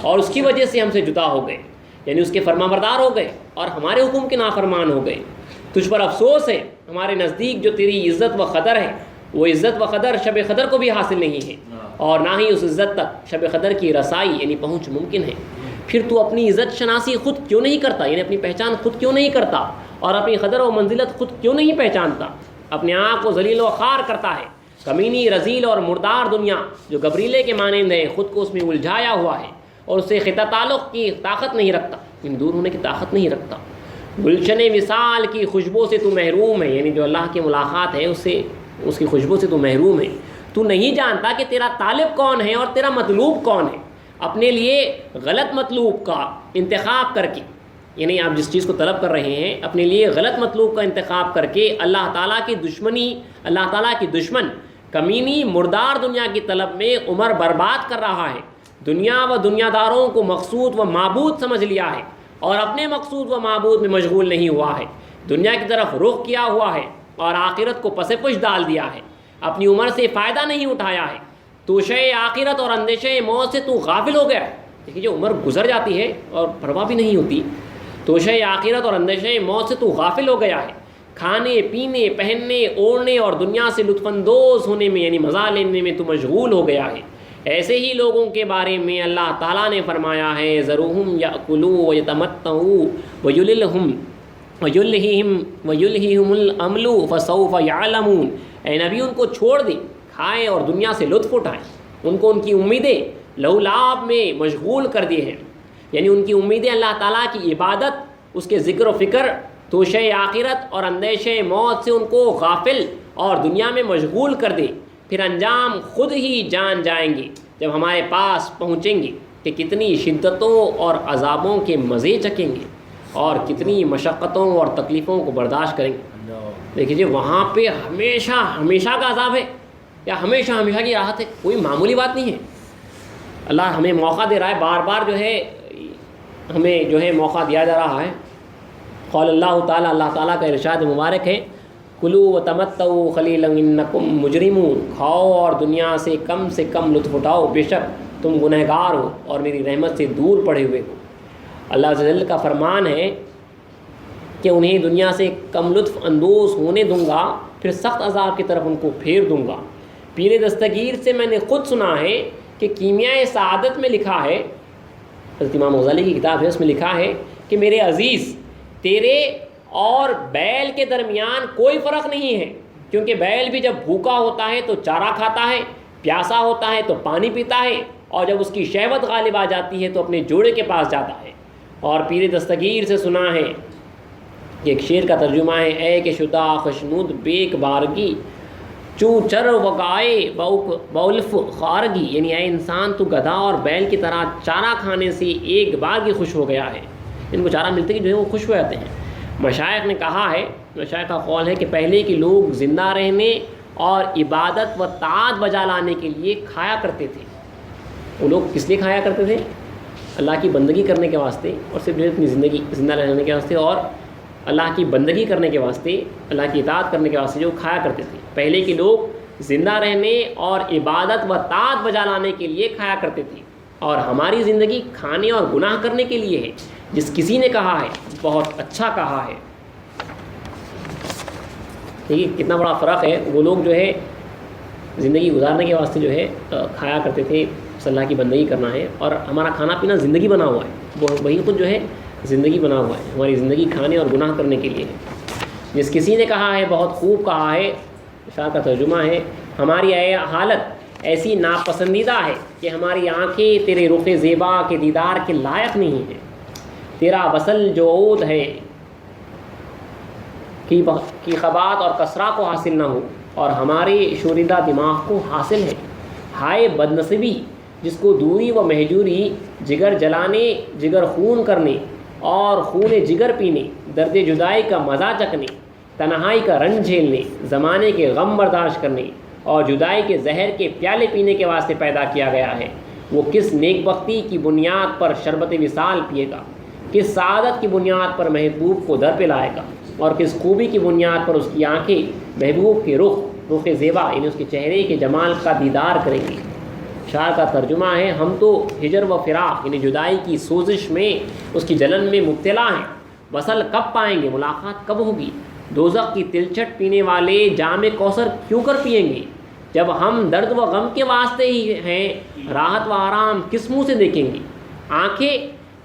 اور اس کی وجہ سے ہم سے جدا ہو گئے، یعنی اس کے فرما بردار ہو گئے اور ہمارے حکم کے نافرمان ہو گئے۔ تجھ پر افسوس ہے، ہمارے نزدیک جو تیری عزت و قدر ہے وہ عزت و قدر شب قدر کو بھی حاصل نہیں ہے، اور نہ ہی اس عزت تک شب قدر کی رسائی یعنی پہنچ ممکن ہے۔ پھر تو اپنی عزت شناسی خود کیوں نہیں کرتا، یعنی اپنی پہچان خود کیوں نہیں کرتا، اور اپنی قدر و منزلت خود کیوں نہیں پہچانتا، اپنے آپ کو ذلیل و خوار کرتا ہے۔ کمینی، رذیل اور مردار دنیا جو گبریلے کے مانند ہے، خود کو اس میں الجھایا ہوا ہے اور اس سے خطہ تعلق کی طاقت نہیں رکھتا، یعنی دور ہونے کی طاقت نہیں رکھتا۔ گلشن وصال کی خوشبو سے تو محروم ہے، یعنی جو اللہ کی ملاقات ہے اس کی خوشبو سے تو محروم ہے۔ تو نہیں جانتا کہ تیرا طالب کون ہے اور تیرا مطلوب کون ہے۔ اپنے لیے غلط مطلوب کا انتخاب کر کے، یعنی آپ جس چیز کو طلب کر رہے ہیں اپنے لیے غلط مطلوب کا انتخاب کر کے اللہ تعالیٰ کی دشمن کمینی مردار دنیا کی طلب میں عمر برباد کر رہا ہے۔ دنیا و دنیا داروں کو مقصود و معبود سمجھ لیا ہے اور اپنے مقصود و معبود میں مشغول نہیں ہوا ہے، دنیا کی طرف رخ کیا ہوا ہے اور آخرت کو پس پش ڈال دیا ہے، اپنی عمر سے فائدہ نہیں اٹھایا ہے۔ توشے آخرت اور اندیشے موت سے تو غافل ہو گیا۔ دیکھیے جو عمر گزر جاتی ہے اور پرواہ بھی نہیں ہوتی، توشے آخرت اور اندیشے موت سے تو غافل ہو گیا ہے، کھانے پینے پہننے اوڑھنے اور دنیا سے لطف اندوز ہونے میں یعنی مزہ لینے میں تو مشغول ہو گیا ہے۔ ایسے ہی لوگوں کے بارے میں اللہ تعالیٰ نے فرمایا ہے، ذروہم یأکلوا ویتمتعوا ویلہہم الامل فسوف یعلمون۔ اے نبی ان کو چھوڑ دیں، کھائیں اور دنیا سے لطف اٹھائیں، ان کو ان کی امیدیں لہو لعب میں مشغول کر دیے ہیں، یعنی ان کی امیدیں اللہ تعالیٰ کی عبادت، اس کے ذکر و فکر، توشے آخرت اور اندیشے موت سے ان کو غافل اور دنیا میں مشغول کر دیں، پھر انجام خود ہی جان جائیں گے۔ جب ہمارے پاس پہنچیں گے کہ کتنی شدتوں اور عذابوں کے مزے چکیں گے اور کتنی مشقتوں اور تکلیفوں کو برداشت کریں گے. دیکھیے وہاں پہ ہمیشہ ہمیشہ کا عذاب ہے یا ہمیشہ ہمیشہ کی راحت ہے، کوئی معمولی بات نہیں ہے. اللہ ہمیں موقع دے رہا ہے، بار بار جو ہے ہمیں جو ہے موقع دیا جا رہا ہے. قول اللہ تعالیٰ، اللہ تعالیٰ کا ارشاد مبارک ہے، کلوا وتمتعوا قلیلا انکم مجرمون، کھاؤ اور دنیا سے کم لطف اٹھاؤ، بے شک تم گنہگار ہو اور میری رحمت سے دور پڑے ہوئے ہو. اللہ عز و جل کا فرمان ہے کہ انہیں دنیا سے کم لطف اندوز ہونے دوں گا، پھر سخت عذاب کی طرف ان کو پھیر دوں گا. پیر دستگیر سے میں نے خود سنا ہے کہ کیمیائے سعادت میں لکھا ہے، حضرت امام غزالی کی کتاب ہے، اس میں لکھا ہے کہ میرے عزیز تیرے اور بیل کے درمیان کوئی فرق نہیں ہے، کیونکہ بیل بھی جب بھوکا ہوتا ہے تو چارہ کھاتا ہے، پیاسا ہوتا ہے تو پانی پیتا ہے، اور جب اس کی شہوت غالب آ جاتی ہے تو اپنے جوڑے کے پاس جاتا ہے. اور پیر دستگیر سے سنا ہے کہ ایک شعر کا ترجمہ ہے، اے کہ شدا خشنود بیک بارگی چو چر وگائے بولف خارگی، یعنی اے انسان تو گدھا اور بیل کی طرح چارہ کھانے سے ایک بار ہی خوش ہو گیا ہے. ان کو چارہ ملتے کہ جو ہے وہ خوش ہو جاتے ہیں. مشائخ نے کہا ہے، مشائخ کا قول ہے کہ پہلے کے لوگ زندہ رہنے اور عبادت و طاعت بجا لانے کے لیے کھایا کرتے تھے. وہ لوگ کس لیے کھایا کرتے تھے؟ اللہ کی بندگی کرنے کے واسطے، اور صرف اپنی زندگی زندہ رہنے کے واسطے، اور اللہ کی بندگی کرنے کے واسطے، اللہ کی اطاعت کرنے کے واسطے جو کھایا کرتے تھے. پہلے کے لوگ زندہ رہنے اور عبادت و طاعت بجا لانے کے لیے کھایا کرتے تھے، اور ہماری زندگی کھانے اور گناہ کرنے کے لیے ہے. جس کسی نے کہا ہے بہت اچھا کہا ہے. ٹھیک ہے، کتنا بڑا فرق ہے. وہ لوگ جو ہے زندگی گزارنے کے واسطے جو ہے کھایا کرتے تھے، اللہ کی بندگی کرنا ہے، اور ہمارا کھانا پینا زندگی بنا ہوا ہے، وہی خود جو ہے زندگی بنا ہوا ہے. ہماری زندگی کھانے اور گناہ کرنے کے لیے ہے. جس کسی نے کہا ہے بہت خوب کہا ہے، شاعر کا ترجمہ ہے، ہماری حالت ایسی ناپسندیدہ ہے کہ ہماری آنکھیں تیرے رخ زیبا کے دیدار کے لائق نہیں ہیں. تیرا وصل جو عود ہے کی خبات اور کسرا کو حاصل نہ ہو، اور ہمارے شوریدہ دماغ کو حاصل ہے. ہائے بدنصیبی جس کو دوری و مہجوری، جگر جلانے، جگر خون کرنے اور خون جگر پینے، درد جدائی کا مزہ چکنے، تنہائی کا رنج جھیلنے، زمانے کے غم برداشت کرنے اور جدائی کے زہر کے پیالے پینے کے واسطے پیدا کیا گیا ہے. وہ کس نیک بختی کی بنیاد پر شربت وصال پیے گا، کس سعادت کی بنیاد پر محبوب کو در پہ لائے گا، اور کس خوبی کی بنیاد پر اس کی آنکھیں محبوب کے رخ زیبا یعنی اس کے چہرے کے جمال کا دیدار کریں گی. شاعر کا ترجمہ ہے، ہم تو ہجر و فراق یعنی جدائی کی سوزش میں، اس کی جلن میں مبتلا ہیں. وصل کب پائیں گے، ملاقات کب ہوگی؟ دوزخ کی تلچٹ پینے والے جام کوثر کیوں کر پئیں گے؟ جب ہم درد و غم کے واسطے ہی ہیں، راحت و آرام کس منہ سے دیکھیں گے؟ آنکھیں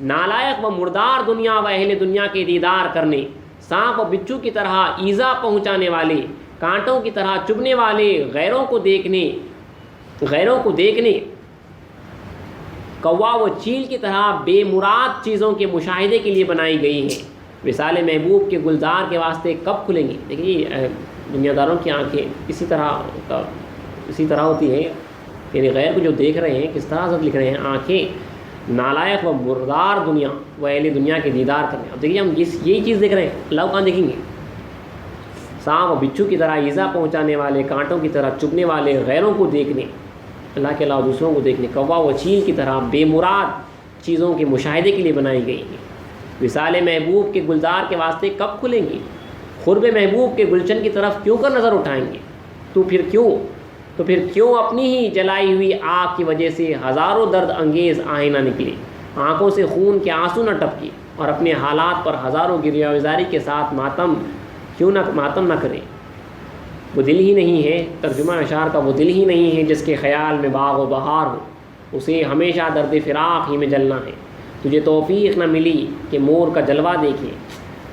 نالائق و مردار دنیا و اہل دنیا کے دیدار کرنے، سانپ و بچھو کی طرح ایذا پہنچانے والے، کانٹوں کی طرح چبھنے والے، غیروں کو دیکھنے کوا و چیل کی طرح بے مراد چیزوں کے مشاہدے کے لیے بنائی گئی ہیں. وصال محبوب کے گلزار کے واسطے کب کھلیں گی؟ دیکھیے دنیا داروں کی آنکھیں اسی طرح ہوتی ہیں، یعنی غیر کو جو دیکھ رہے ہیں کس طرح حضرت لکھ رہے ہیں، آنکھیں نالائق و مردار دنیا و اہل دنیا کے دیدار کرنے. اب دیکھیے ہم یہی چیز دیکھ رہے ہیں، اللہ کو کہاں دیکھیں گے؟ سانپ و بچھو کی طرح ایذا پہنچانے والے، کانٹوں کی طرح چبھنے والے، غیروں کو دیکھنے، اللہ کے علاوہ دوسروں کو دیکھنے، کوا و چیل کی طرح بے مراد چیزوں کے مشاہدے کے لیے بنائی گئی ہیں. وصال محبوب کے گلزار کے واسطے کب کھلیں گی؟ قرب محبوب کے گلشن کی طرف کیوں کر نظر اٹھائیں گے؟ تو پھر کیوں اپنی ہی جلائی ہوئی آگ کی وجہ سے ہزاروں درد انگیز آہیں نہ نکلے، آنکھوں سے خون کے آنسو نہ ٹپکے، اور اپنے حالات پر ہزاروں گریہ وزاری کے ساتھ ماتم نہ کریں؟ وہ دل ہی نہیں ہے، ترجمہ اشعار کا، وہ دل ہی نہیں ہے جس کے خیال میں باغ و بہار ہو، اسے ہمیشہ درد فراق ہی میں جلنا ہے. تجھے توفیق نہ ملی کہ مور کا جلوہ دیکھے،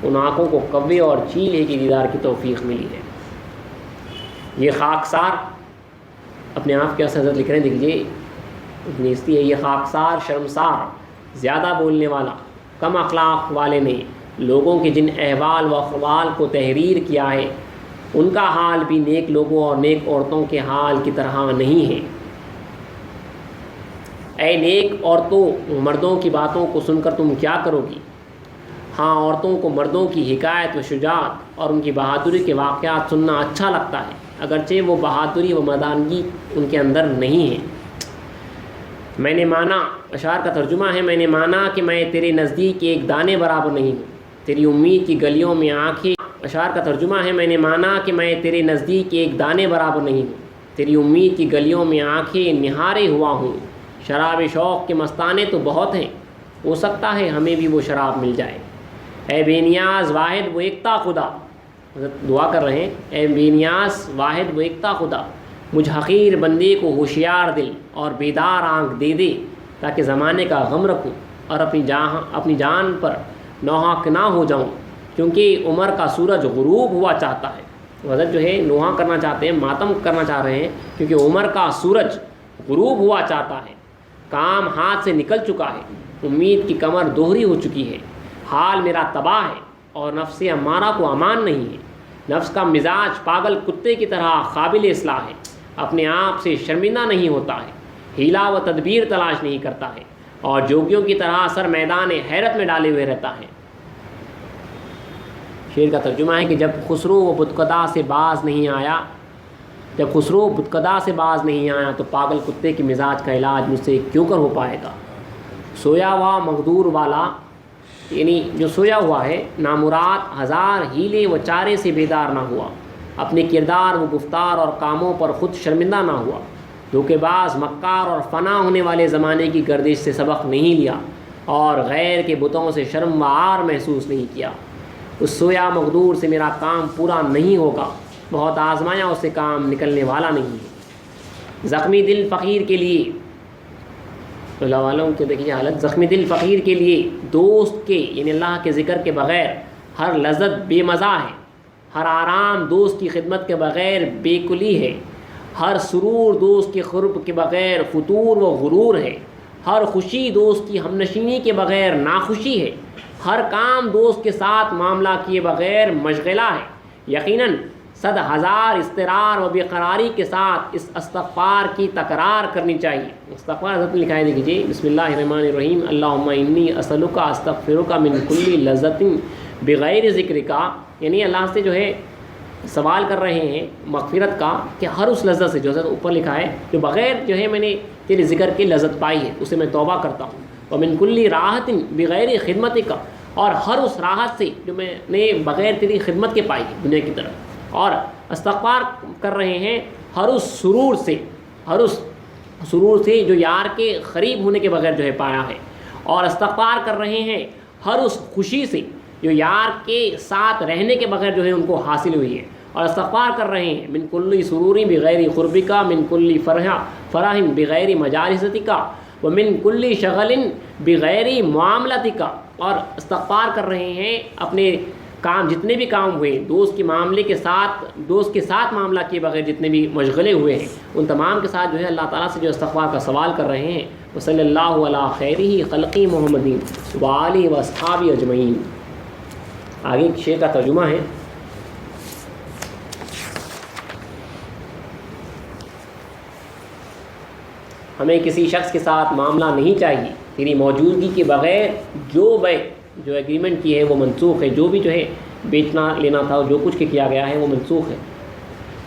ان آنکھوں کو کوے اور چیلے کی دیدار کی توفیق ملی ہے. یہ خاکسار اپنے آپ کے حضرت لکھ رہے ہیں، دیکھیے نیستی ہے، یہ خاکسار شرمسار، زیادہ بولنے والا، کم اخلاق والے نے لوگوں کے جن احوال و اقوال کو تحریر کیا ہے، ان کا حال بھی نیک لوگوں اور نیک عورتوں کے حال کی طرح نہیں ہے. اے نیک عورتوں مردوں کی باتوں کو سن کر تم کیا کرو گی؟ ہاں، عورتوں کو مردوں کی حکایت و شجاعت اور ان کی بہادری کے واقعات سننا اچھا لگتا ہے، اگرچہ وہ بہادری و مردانگی ان کے اندر نہیں ہے۔ میں نے مانا، اشعار کا ترجمہ ہے، میں نے مانا کہ میں تیرے نزدیک ایک دانے برابر نہیں ہوں، تیری امید کی گلیوں میں آنکھیں۔ اشعار کا ترجمہ ہے، میں نے مانا کہ میں تیرے نزدیک ایک دانے برابر نہیں ہوں، تیری امید کی گلیوں میں آنکھیں نہارے ہوا ہوں۔ شراب شوق کے مستانے تو بہت ہیں، ہو سکتا ہے ہمیں بھی وہ شراب مل جائے۔ اے بے نیاز واحد و یکتا خدا، دعا کر رہے ہیں، اے بے نیاز واحد و یکتا خدا، مجھ حقیر بندے کو ہوشیار دل اور بیدار آنکھ دے دے، تاکہ زمانے کا غم رکھوں اور اپنی جان پر نوحہ نہ ہو جاؤں، کیونکہ عمر کا سورج غروب ہوا چاہتا ہے۔ حضرت جو ہے نوحہ کرنا چاہتے ہیں، ماتم کرنا چاہ رہے ہیں، کیونکہ عمر کا سورج غروب ہوا چاہتا ہے، کام ہاتھ سے نکل چکا ہے، امید کی کمر دوہری ہو چکی ہے، حال میرا تباہ ہے اور نفس امارہ کو امان نہیں ہے۔ نفس کا مزاج پاگل کتے کی طرح قابل اصلاح ہے، اپنے آپ سے شرمندہ نہیں ہوتا ہے، ہیلا و تدبیر تلاش نہیں کرتا ہے، اور جوگیوں کی طرح سر میدان حیرت میں ڈالے ہوئے رہتا ہے۔ شعر کا ترجمہ ہے کہ جب خسرو و بتکدا سے باز نہیں آیا تو پاگل کتے کے مزاج کا علاج مجھ سے کیوں کر ہو پائے گا۔ سویا ہوا مغدور والا، یعنی جو سویا ہوا ہے، نامراد ہزار ہیلے و چارے سے بیدار نہ ہوا، اپنے کردار و گفتار اور کاموں پر خود شرمندہ نہ ہوا، دھوکے باز مکار اور فنا ہونے والے زمانے کی گردش سے سبق نہیں لیا، اور غیر کے بتوں سے شرم و عار محسوس نہیں کیا۔ اس سویا مغدور سے میرا کام پورا نہیں ہوگا، بہت آزمایا اس سے کام نکلنے والا نہیں ہے۔ زخمی دل فقیر کے لیے، اللہ والوں کے دیکھیے حالت، زخمی دل فقیر کے لیے دوست کے یعنی اللہ کے ذکر کے بغیر ہر لذت بے مزہ ہے، ہر آرام دوست کی خدمت کے بغیر بے کلی ہے، ہر سرور دوست کے قرب کے بغیر فتور و غرور ہے، ہر خوشی دوست کی ہمنشینی کے بغیر ناخوشی ہے، ہر کام دوست کے ساتھ معاملہ کیے بغیر مشغلہ ہے۔ یقیناً 100,000 اضطرار و بےقراری کے ساتھ اس استغفار کی تکرار کرنی چاہیے۔ استغفار حضرت نے لکھا ہے، دیکھیے، بسم اللہ الرحمن الرحیم، اللہم انی اسألک استغفرک من کل لذت بغیر ذکرک، یعنی اللہ سے جو ہے سوال کر رہے ہیں مغفرت کا کہ ہر اس لذت سے جو حضرت اوپر لکھا ہے جو بغیر جو ہے میں نے تیرے ذکر کی لذت پائی ہے اسے میں توبہ کرتا ہوں، ومن کل راحت بغیر خدمتک، اور ہر اس راحت سے جو میں نے بغیر تیری خدمت کے پائی ہے دنیا کی طرف، اور استغفار کر رہے ہیں ہر اس سرور سے جو یار کے قریب ہونے کے بغیر جو ہے پایا ہے، اور استغفار کر رہے ہیں ہر اس خوشی سے جو یار کے ساتھ رہنے کے بغیر جو ہے ان کو حاصل ہوئی ہے، اور استغفار کر رہے ہیں من کل سروری بغیر قربکا، من کل فرح بغیر مجالستکا، ومن کل شغل بغیر معاملتکا، اور استغفار کر رہے ہیں اپنے کام جتنے بھی کام ہوئے دوست کے ساتھ معاملہ کیے بغیر جتنے بھی مشغلے ہوئے ہیں ان تمام کے ساتھ جو ہے اللہ تعالیٰ سے جو استغفار کا سوال کر رہے ہیں۔ وصلی اللہ علی خیرہ خلقی محمدین وآلہ واصحابہ اجمعین۔ آگے شعر کا ترجمہ ہے، ہمیں کسی شخص کے ساتھ معاملہ نہیں چاہیے، تیری موجودگی کے بغیر جو ایگریمنٹ کی ہے وہ منسوخ ہے، جو بھی جو ہے بیچنا لینا تھا جو کچھ کیا گیا ہے وہ منسوخ ہے۔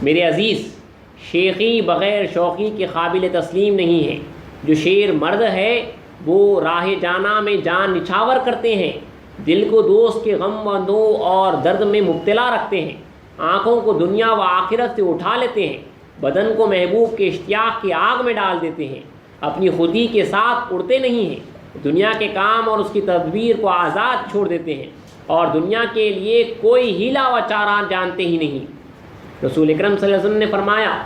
میرے عزیز، شیخی بغیر شوقی کے قابل تسلیم نہیں ہے، جو شیر مرد ہے وہ راہ جانا میں جان نچھاور کرتے ہیں، دل کو دوست کے غم و نو اور درد میں مبتلا رکھتے ہیں، آنکھوں کو دنیا و آخرت سے اٹھا لیتے ہیں، بدن کو محبوب کے اشتیاق کی آگ میں ڈال دیتے ہیں، اپنی خودی کے ساتھ اڑتے نہیں ہیں، دنیا کے کام اور اس کی تدبیر کو آزاد چھوڑ دیتے ہیں، اور دنیا کے لیے کوئی ہیلا و چارہ جانتے ہی نہیں۔ رسول اکرم صلی اللہ علیہ وسلم نے فرمایا،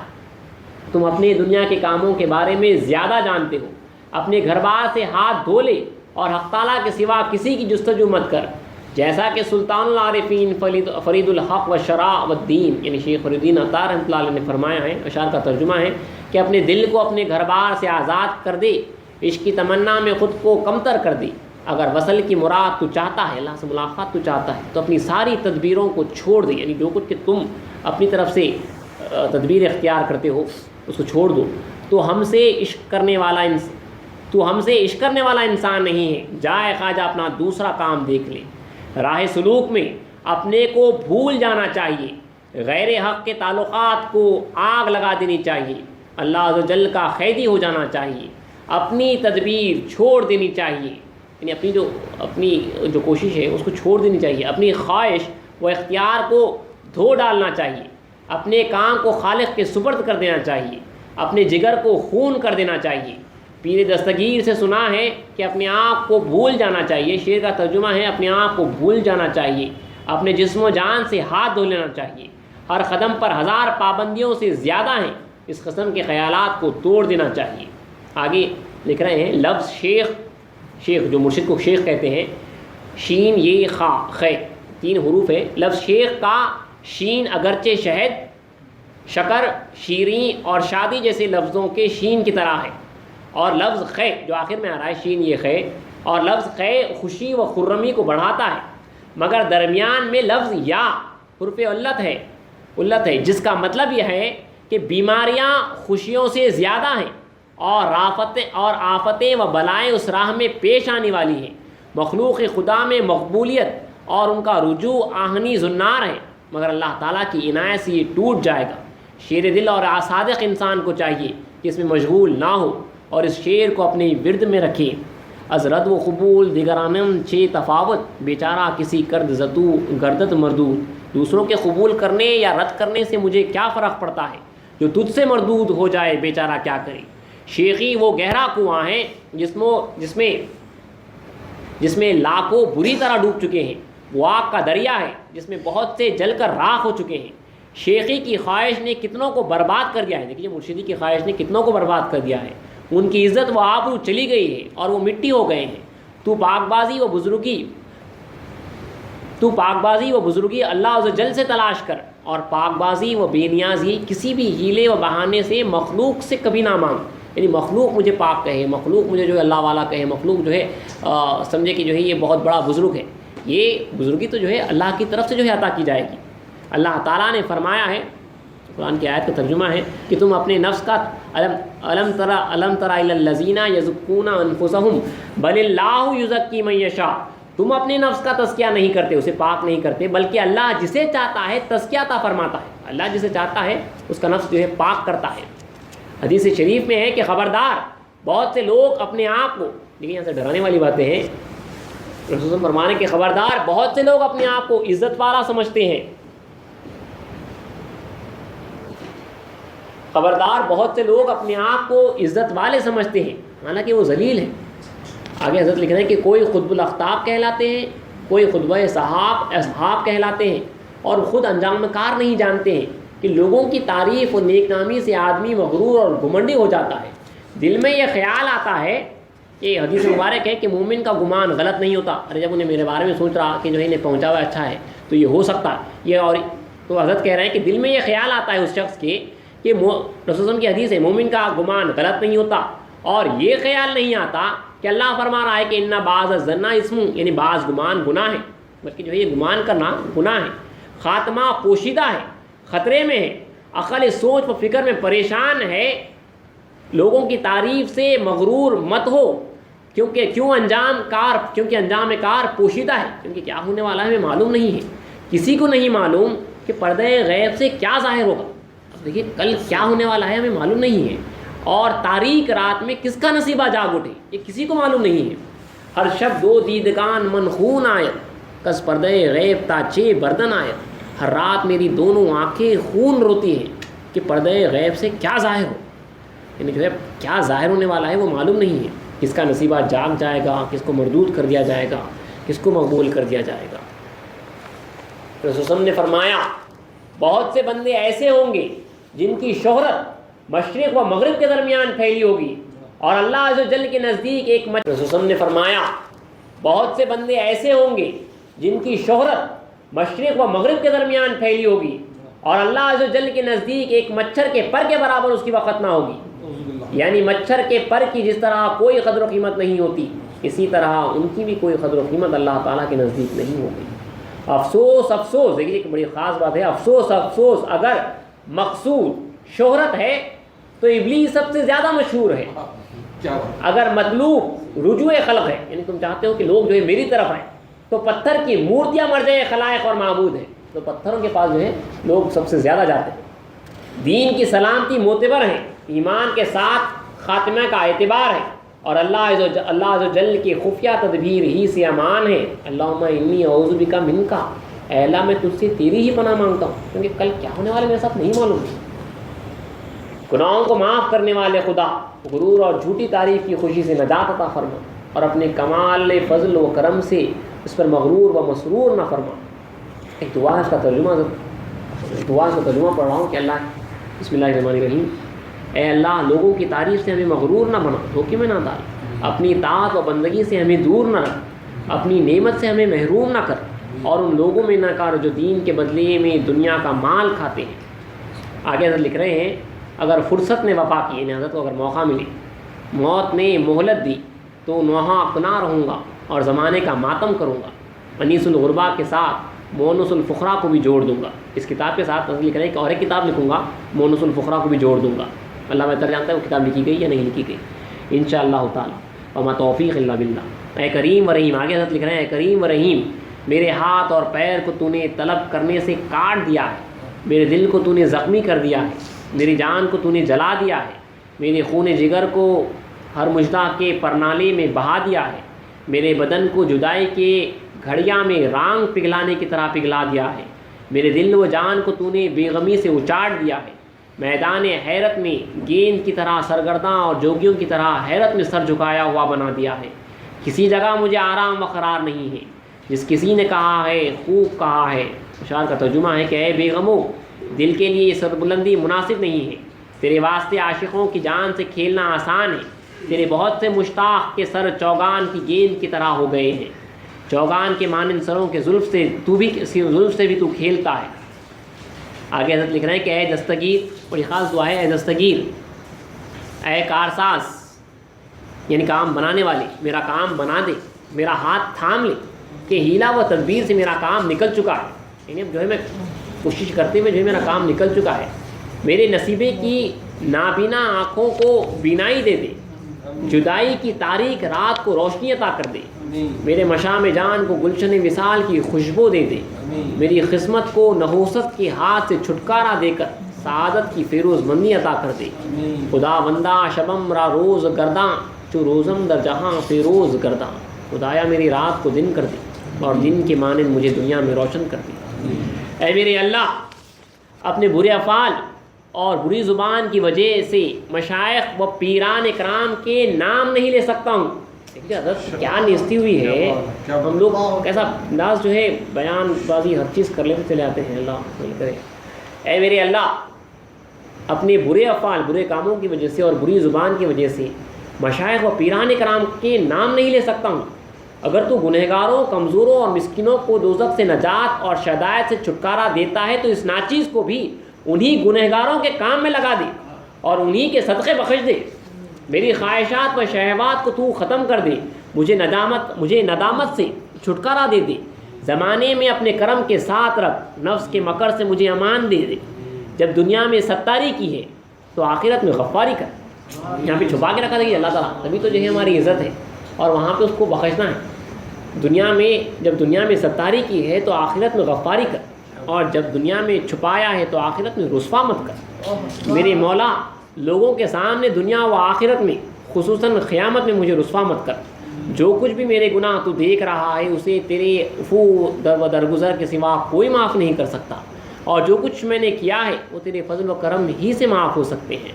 تم اپنے دنیا کے کاموں کے بارے میں زیادہ جانتے ہو، اپنے گھر بار سے ہاتھ دھو لے اور حق تعالیٰ کے سوا کسی کی جستجو مت کر، جیسا کہ سلطان العارفین فرید الحق و شرع و الدین یعنی شیخ فرید الدین عطار رحمۃ اللہ علیہ نے فرمایا ہے۔ اشعار کا ترجمہ ہے کہ اپنے دل کو اپنے گھر بار سے آزاد کر دے، عشق کی تمنا میں خود کو کمتر کر دے، اگر وصل کی مراد تو چاہتا ہے، اللہ سے ملاقات تو چاہتا ہے، تو اپنی ساری تدبیروں کو چھوڑ دے، یعنی جو کچھ کہ تم اپنی طرف سے تدبیر اختیار کرتے ہو اس کو چھوڑ دو، تو ہم سے عشق کرنے والا تو ہم سے عشق کرنے والا انسان نہیں ہے، جائے خواجہ اپنا دوسرا کام دیکھ لے۔ راہ سلوک میں اپنے کو بھول جانا چاہیے، غیر حق کے تعلقات کو آگ لگا دینی چاہیے، اللہ عز و جل کا قیدی ہو جانا چاہیے، اپنی تدبیر چھوڑ دینی چاہیے، یعنی اپنی جو کوشش ہے اس کو چھوڑ دینی چاہیے، اپنی خواہش و اختیار کو دھو ڈالنا چاہیے، اپنے کام کو خالق کے سپرد کر دینا چاہیے، اپنے جگر کو خون کر دینا چاہیے۔ پیر دستگیر سے سنا ہے کہ اپنے آپ کو بھول جانا چاہیے، شعر کا ترجمہ ہے اپنے آپ کو بھول جانا چاہیے، اپنے جسم و جان سے ہاتھ دھو لینا چاہیے، ہر قدم پر ہزار پابندیوں سے زیادہ ہیں، اس قسم کے خیالات کو توڑ دینا چاہیے۔ آگے لکھ رہے ہیں لفظ شیخ جو مرشد کو شیخ کہتے ہیں، شین یہ خا خے 3 حروف ہے۔ لفظ شیخ کا شین اگرچہ شہد، شکر، شیریں اور شادی جیسے لفظوں کے شین کی طرح ہے، اور لفظ خے جو آخر میں آ رہا ہے شین یہ خے، اور لفظ خے خوشی و خرمی کو بڑھاتا ہے، مگر درمیان میں لفظ یا حرف علت ہے جس کا مطلب یہ ہے کہ بیماریاں خوشیوں سے زیادہ ہیں، اور آفتیں و بلائیں اس راہ میں پیش آنے والی ہیں۔ مخلوق خدا میں مقبولیت اور ان کا رجوع آہنی زنار ہے، مگر اللہ تعالیٰ کی عنایت سے یہ ٹوٹ جائے گا۔ شیر دل اور صادق انسان کو چاہیے کہ اس میں مشغول نہ ہو اور اس شعر کو اپنے ورد میں رکھے۔ از رد و قبول دیگرانم چے تفاوت، بیچارہ کسی کرد زتو گردت مردود۔ دوسروں کے قبول کرنے یا رد کرنے سے مجھے کیا فرق پڑتا ہے، جو تجھ سے مردود ہو جائے بیچارہ کیا کرے۔ شیخی وہ گہرا کنواں ہے جس میں لاکھوں بری طرح ڈوب چکے ہیں، وہ آگ کا دریا ہے جس میں بہت سے جل کر راکھ ہو چکے ہیں۔ شیخی کی خواہش نے کتنوں کو برباد کر دیا ہے، دیکھیے مرشدی کی خواہش نے کتنوں کو برباد کر دیا ہے، ان کی عزت و آبرو چلی گئی ہے اور وہ مٹی ہو گئے ہیں۔ تو پاک بازی و بزرگی اللہ عز و جل سے تلاش کر، اور پاک بازی و بے نیازی کسی بھی ہیلے و بہانے سے مخلوق سے کبھی نہ مانگ۔ یعنی مخلوق مجھے پاک کہے، مخلوق مجھے جو ہے اللہ والا کہے، مخلوق جو ہے سمجھے کہ جو ہے یہ بہت بڑا بزرگ ہے، یہ بزرگی تو جو ہے اللہ کی طرف سے جو ہے عطا کی جائے گی۔ اللہ تعالیٰ نے فرمایا ہے، قرآن کی آیت کا ترجمہ ہے کہ تم اپنے نفس کا الم تر الی الذین یزکون انفسہم بل اللہ یزکی من یشاء، تم اپنے نفس کا تزکیہ نہیں کرتے، اسے پاک نہیں کرتے، بلکہ اللہ جسے چاہتا ہے تزکیہ عطا فرماتا ہے، اللہ جسے چاہتا ہے اس کا نفس جو ہے پاک کرتا ہے۔ حدیث شریف میں ہے کہ خبردار بہت سے لوگ اپنے آپ کو، لیکن یہاں سے ڈرانے والی باتیں ہیں، رسول فرمانے کہ خبردار بہت سے لوگ اپنے آپ کو عزت والا سمجھتے ہیں، خبردار بہت سے لوگ اپنے آپ کو عزت والے سمجھتے ہیں، حالانکہ وہ ذلیل ہیں۔ آگے حضرت لکھ رہے ہیں کہ کوئی خطب الاختاب کہلاتے ہیں، کوئی خطبہ اصحاب کہلاتے ہیں، اور خود انجام کار نہیں جانتے ہیں کہ لوگوں کی تعریف اور نیک نامی سے آدمی مغرور اور گھمنڈی ہو جاتا ہے۔ دل میں یہ خیال آتا ہے، یہ حدیث مبارک ہے کہ مومن کا گمان غلط نہیں ہوتا، ارے جب انہیں میرے بارے میں سوچ رہا کہ جو ہے انہیں پہنچا ہوا اچھا ہے تو یہ ہو سکتا ہے یہ، اور تو حضرت کہہ رہے ہیں کہ دل میں یہ خیال آتا ہے اس شخص کے کہ رسول کی حدیث ہے مومن کا گمان غلط نہیں ہوتا، اور یہ خیال نہیں آتا کہ اللہ فرما رہا ہے کہ ان بعض الظن اسم، یعنی بعض گمان گناہ ہے، بلکہ جو ہے یہ گمان کرنا گناہ ہے۔ خاتمہ پوشیدہ ہے، خطرے میں ہے، عقل سوچ و فکر میں پریشان ہے، لوگوں کی تعریف سے مغرور مت ہو، کیونکہ انجام کار پوشیدہ ہے، کیونکہ کیا ہونے والا ہے ہمیں معلوم نہیں ہے، کسی کو نہیں معلوم کہ پردے غیب سے کیا ظاہر ہوگا۔ دیکھیے کل کیا ہونے والا ہے ہمیں معلوم نہیں ہے، اور تاریک رات میں کس کا نصیبہ جاگ اٹھے یہ کسی کو معلوم نہیں ہے۔ ہر شب دو دیدگان من خون آیت، کس پردے غیب تا چے بردن آیت، ہر رات میری دونوں آنکھیں خون روتی ہیں کہ پردے غیب سے کیا ظاہر ہو، یعنی جو ہے کیا ظاہر ہونے والا ہے وہ معلوم نہیں ہے، کس کا نصیبہ جاگ جائے گا، کس کو مردود کر دیا جائے گا، کس کو مقبول کر دیا جائے گا۔ رسول نے فرمایا بہت سے بندے ایسے ہوں گے جن کی شہرت مشرق و مغرب کے درمیان پھیلی ہوگی، اور اللہ عز و جل کے نزدیک ایک رسول نے فرمایا بہت سے بندے ایسے ہوں گے جن کی شہرت مشرق و مغرب کے درمیان پھیلی ہوگی، اور اللہ عز و جل کے نزدیک ایک مچھر کے پر کے برابر اس کی وقت نہ ہوگی، یعنی مچھر کے پر کی جس طرح کوئی قدر و قیمت نہیں ہوتی، اسی طرح ان کی بھی کوئی قدر و قیمت اللہ تعالیٰ کے نزدیک نہیں ہوگی۔ افسوس افسوس، دیکھیے ایک بڑی خاص بات ہے، افسوس افسوس اگر مقصود شہرت ہے تو ابلیس سب سے زیادہ مشہور ہے، اگر مطلوب رجوع خلق ہے، یعنی تم چاہتے ہو کہ لوگ جو ہے میری طرف آئیں، تو پتھر کی مورتیاں مرجع خلائق اور معبود ہیں، تو پتھروں کے پاس جو ہے لوگ سب سے زیادہ جاتے ہیں۔ دین کی سلامتی معتبر ہیں، ایمان کے ساتھ خاتمہ کا اعتبار ہے، اور اللہ عز و جل کی خفیہ تدبیر ہی سے امان ہے۔ اللہم انی اعوذ بک منک، اے اللہ میں تجھ سے تیری ہی پناہ مانگتا ہوں، کیونکہ کل کیا ہونے والے میرے ساتھ نہیں معلوم۔ گناہوں کو معاف کرنے والے خدا، غرور اور جھوٹی تعریف کی خوشی سے نجات عطا فرما، اور اپنے کمال فضل و کرم سے اس پر مغرور و مسرور نہ فرما۔ ایک دعا ہے، اس کا ترجمہ پڑھ رہا ہوں کہ اللہ، بسم اللہ الرحمن الرحیم، اے اللہ لوگوں کی تعریف سے ہمیں مغرور نہ بنا، دھوکے میں نہ ڈال، اپنی اطاعت و بندگی سے ہمیں دور نہ رکھ، اپنی نعمت سے ہمیں محروم نہ کر، اور ان لوگوں میں نہ کر جو دین کے بدلے میں دنیا کا مال کھاتے ہیں۔ آگے حضرت لکھ رہے ہیں، اگر فرصت نے وفا کی، یعنی حضرت کو اگر موقع ملے، موت نے مہلت دی، تو نوحہ اپنا رہوں گا اور زمانے کا ماتم کروں گا، انیس الغربا کے ساتھ مونس الفقراء کو بھی جوڑ دوں گا۔ اس کتاب کے ساتھ حضرت لکھ رہے ہیں کہ اور ایک کتاب لکھوں گا، مونس الفقراء کو بھی جوڑ دوں گا۔ اللہ بہتر جانتا ہے وہ کتاب لکھی گئی یا نہیں لکھی گئی، انشاءاللہ تعالی، وما توفیق الا باللہ۔ اے کریم و رحیم، آگے حضرت لکھ رہے ہیں، اے کریم و رحیم، میرے ہاتھ اور پیر کو تو نے طلب کرنے سے کاٹ دیا ہے، میرے دل کو تو نے زخمی کر دیا ہے، میری جان کو تو نے جلا دیا ہے، میرے خون جگر کو ہر مجدہ کے پرنالے میں بہا دیا ہے، میرے بدن کو جدائی کے گھڑیاں میں رانگ پگھلانے کی طرح پگھلا دیا ہے، میرے دل و جان کو تو نے بے غمی سے اچاٹ دیا ہے، میدان حیرت میں گیند کی طرح سرگرداں اور جوگیوں کی طرح حیرت میں سر جھکایا ہوا بنا دیا ہے، کسی جگہ مجھے آرام و قرار نہیں ہے، جس کسی نے کہا ہے خوب کہا ہے۔ اشعار کا ترجمہ ہے کہ اے بے غمو، دل کے لیے سربلندی مناسب نہیں ہے، تیرے واسطے عاشقوں کی جان سے کھیلنا آسان ہے، تیرے بہت سے مشتاق کے سر چوگان کی گیند کی طرح ہو گئے ہیں، چوگان کے مانند سروں کے زلف سے بھی تو کھیلتا ہے۔ آگے حضرت لکھ رہے ہیں کہ اے دستگیر، بڑی خاص دعا ہے، اے دستگیر، اے کارساز، یعنی کام بنانے والے، میرا کام بنا دے، میرا ہاتھ تھام لے، کہ ہیلا و تدبیر سے میرا کام نکل چکا ہے، یعنی اب جو ہے میں کوشش کرتے ہوئے جو ہے میرا کام نکل چکا ہے، میرے نصیبے کی نابینا آنکھوں کو بینائی دے دے، جدائی کی تاریک رات کو روشنی عطا کر دے، میرے مشام جان کو گلشن وصال کی خوشبو دے دے، میری قسمت کو نحوست کے ہاتھ سے چھٹکارا دے کر سعادت کی فیروز مندی عطا کر دے، خدا بندہ شبم را روز گرداں، چو روزم در جہاں فیروز گرداں، خدایا میری رات کو دن کر دے اور دن کے مانند مجھے دنیا میں روشن کر دے۔ اے میرے اللہ، اپنے برے افعال اور بری زبان کی وجہ سے مشائخ و پیران اکرام کے نام نہیں لے سکتا ہوں۔ دیکھیے حضرت کیا نیستی ہوئی ہے، ہم لوگ کیسا انداز جو ہے بیان بازی ہر چیز کر لیتے چلے آتے ہیں، اللہ نہیں کرے۔ اے میرے اللہ، اپنے برے افعال، برے کاموں کی وجہ سے اور بری زبان کی وجہ سے مشائخ و پیران اکرام کے نام نہیں لے سکتا ہوں۔ اگر تو گنہگاروں، کمزوروں اور مسکینوں کو دوزخ سے نجات اور شدائد سے چھٹکارا دیتا ہے تو اس ناچیز کو بھی انہی گنہگاروں کے کام میں لگا دے اور انہی کے صدقے بخش دے۔ میری خواہشات و شہوات کو تو ختم کر دے، مجھے ندامت سے چھٹکارا دے دے، زمانے میں اپنے کرم کے ساتھ رکھ، نفس کے مکر سے مجھے امان دے دے۔ جب دنیا میں ستاری کی ہے تو آخرت میں غفاری کر۔ یہاں پہ چھپا کے رکھا تھا کہ اللہ تعالیٰ، تبھی تو جو ہے ہماری عزت ہے، اور وہاں پہ اس کو بخشنا ہے۔ دنیا میں جب دنیا میں ستاری کی ہے تو آخرت میں غفاری کر، اور جب دنیا میں چھپایا ہے تو آخرت میں رسوا مت کر۔ میرے مولا، لوگوں کے سامنے دنیا و آخرت میں، خصوصاً قیامت میں مجھے رسوا مت کر۔ جو کچھ بھی میرے گناہ تو دیکھ رہا ہے اسے تیرے عفو و درگزر کے سوا کوئی معاف نہیں کر سکتا، اور جو کچھ میں نے کیا ہے وہ تیرے فضل و کرم ہی سے معاف ہو سکتے ہیں۔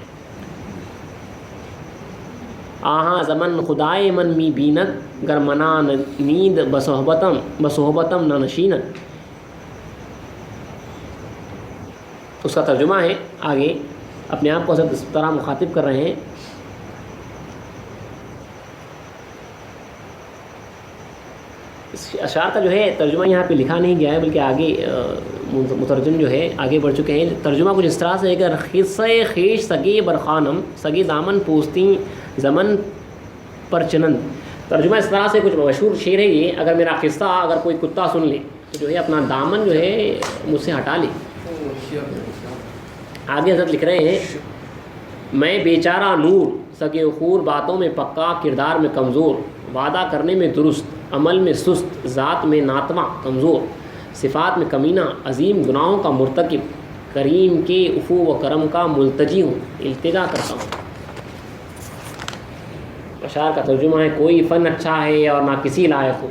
آہاں زمن خدائے من می بینت، گر منا نیند بصحبتم نہ نشینت۔ اس کا ترجمہ ہے، آگے اپنے آپ کو حضرت اس طرح مخاطب کر رہے ہیں، اس اشعار کا جو ہے ترجمہ یہاں پہ لکھا نہیں گیا ہے، بلکہ آگے مترجم جو ہے آگے بڑھ چکے ہیں۔ ترجمہ کچھ اس طرح سے ہے کہ خصے خیش سگے برخانم، سگے دامن پوستی زمن پر چنند۔ ترجمہ اس طرح سے، کچھ مشہور شعر ہے یہ، اگر میرا قصہ اگر کوئی کتا سن لے تو جو ہے اپنا دامن جو ہے مجھ سے ہٹا لے۔ آگے حضرت لکھ رہے ہیں، میں بیچارہ نور سگے اخور باتوں میں پکا، کردار میں کمزور، وعدہ کرنے میں درست، عمل میں سست، ذات میں ناتواں کمزور، صفات میں کمینہ، عظیم گناہوں کا مرتکب، کریم کے عفو و کرم کا ملتجی ہوں، التجا کرتا ہوں۔ اشعار کا ترجمہ ہے: کوئی فن اچھا ہے اور نہ کسی لائق ہو،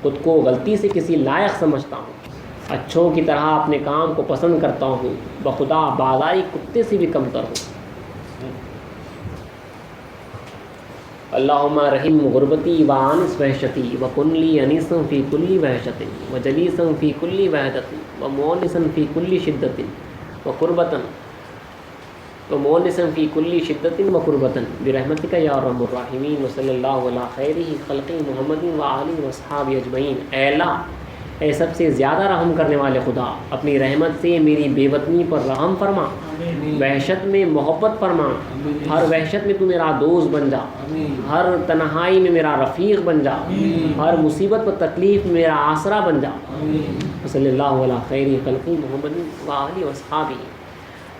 خود کو غلطی سے کسی لائق سمجھتا ہوں، اچھوں کی طرح اپنے کام کو پسند کرتا ہوں، بخدا بازائی کتے سے بھی کم تر ہوں۔ اللہم رحم غربتی وانس وحشتی وکن لی انیسا فی کلی وحشت وجلیسا فی کلی وحدت ومونسا فی کلی شدت وقربتا ومونسا فی کلی شدت وقربتا برحمتک یا ارحم الراحمین وصلی اللہ علی خیر خلق محمد وآلہ وصحابہ اجمعین۔ اے اللہ، اے سب سے زیادہ رحم کرنے والے خدا، اپنی رحمت سے میری بے وطنی پر رحم فرما، وحشت میں محبت فرما، ہر وحشت میں تو میرا دوست بن جا، ہر تنہائی میں میرا رفیق بن جا، ہر مصیبت و تکلیف میں میرا آسرا بن جا۔ صلی اللہ علیہ خیر خلق محمد وآلہ وصحابہ،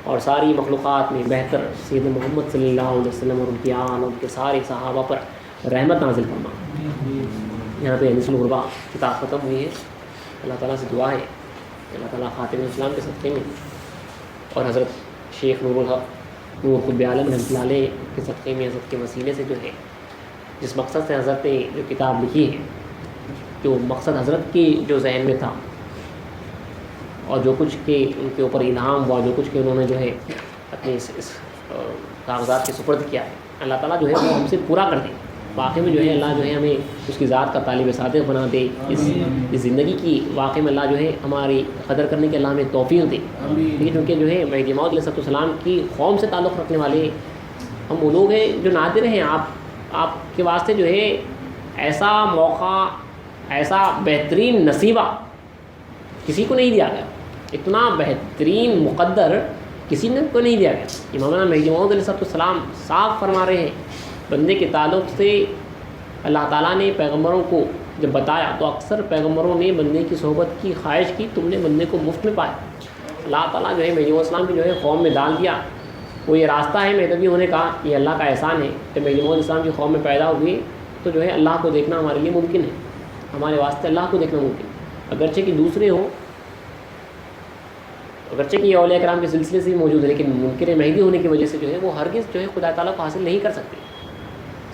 اور ساری مخلوقات میں بہتر سید محمد صلی اللہ علیہ وسلم اور ان کی آل اور ان کے سارے صحابہ پر رحمت نازل فرما۔ یہاں پہ انیس الغربا کتاب ختم ہوئی ہے۔ اللہ تعالیٰ سے دعا ہے کہ اللہ تعالیٰ خاتم اسلام کے صدقے میں اور حضرت شیخ نور الحق نور قطب عالم رحمۃ اللہ علیہ کے صدقے میں، حضرت کے وسیلے سے جو ہے، جس مقصد سے حضرت نے جو کتاب لکھی ہے، جو مقصد حضرت کی جو ذہن میں تھا اور جو کچھ کے ان کے اوپر الہام ہوا، جو کچھ کے انہوں نے جو ہے اپنے اس کاغذات کے سپرد کیا ہے، اللہ تعالیٰ جو ہے وہ ہم سے پورا کر دے۔ واقعی میں جو ہے اللہ جو ہے ہمیں اس کی ذات کا طالب صادق بنا دے، اس زندگی کی واقعی میں اللہ جو ہے ہماری قدر کرنے کے اللہ ہمیں توفیق دے۔ لیکن چونکہ جو ہے مہدی موعود علیہ السلام کی قوم سے تعلق رکھنے والے ہم وہ لوگ ہیں جو نادر ہیں۔ آپ کے واسطے جو ہے ایسا موقع، ایسا بہترین نصیبہ کسی کو نہیں دیا گیا، اتنا بہترین مقدر کسی نے کو نہیں دیا گیا۔ امام مہدی موعود علیہ السلام صاف فرما رہے ہیں، بندے کے تعلق سے اللہ تعالیٰ نے پیغمبروں کو جب بتایا تو اکثر پیغمبروں نے بندے کی صحبت کی خواہش کی، تم نے بندے کو مفت میں پایا۔ اللہ تعالیٰ جو ہے مہدی السلام کی جو ہے قوم میں ڈال دیا، وہ یہ راستہ ہے مہدوی ہونے کا، یہ اللہ کا احسان ہے۔ جب مہدی السلام کی قوم میں پیدا ہوئے تو جو ہے اللہ کو دیکھنا ہمارے لیے ممکن ہے، ہمارے واسطے اللہ کو دیکھنا ممکن ہے، اگرچہ کہ دوسرے ہوں، اگرچہ کہ یہ اولیاء کرام کے سلسلے سے بھی موجود ہے، لیکن منکر مہدی ہونے کی وجہ سے جو ہے وہ ہرگز جو ہے خدا تعالیٰ کو حاصل نہیں کر سکتے۔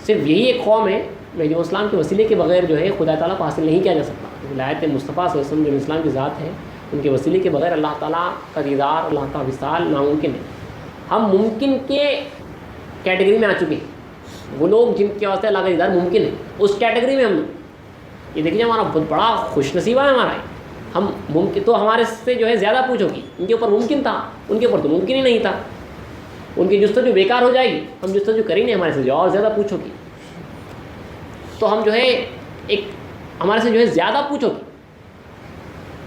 صرف یہی ایک قوم ہے مہدی السلام کے وسیلے کے بغیر جو ہے خدا تعالیٰ کو حاصل نہیں کیا جا سکتا۔ ولایت مصطفیٰ صلی اللہ علیہ وسلم جو اسلام کی ذات ہے، ان کے وسیلے کے بغیر اللہ تعالیٰ کا دیدار، اللہ کا وصال ناممکن ہے۔ ہم ممکن کے کیٹیگری میں آ چکے ہیں، وہ لوگ جن کے واسطے اللہ کا دیدار ممکن ہے، اس کیٹیگری میں ہم لوگ۔ یہ دیکھیے ہمارا بہت بڑا خوش نصیبہ ہے ہمارا، ہم ممکن تو ہمارے سے جو ہے زیادہ پوچھو گی، ان کے اوپر ممکن تھا، ان کے اوپر تو ممکن ہی نہیں تھا، ان کی جستجو بیکار ہو جائے گی، ہم جستجو کریں گے، ہمارے سے جو اور زیادہ پوچھو گی تو ہم جو ہے ایک ہمارے سے جو ہے زیادہ پوچھو گی،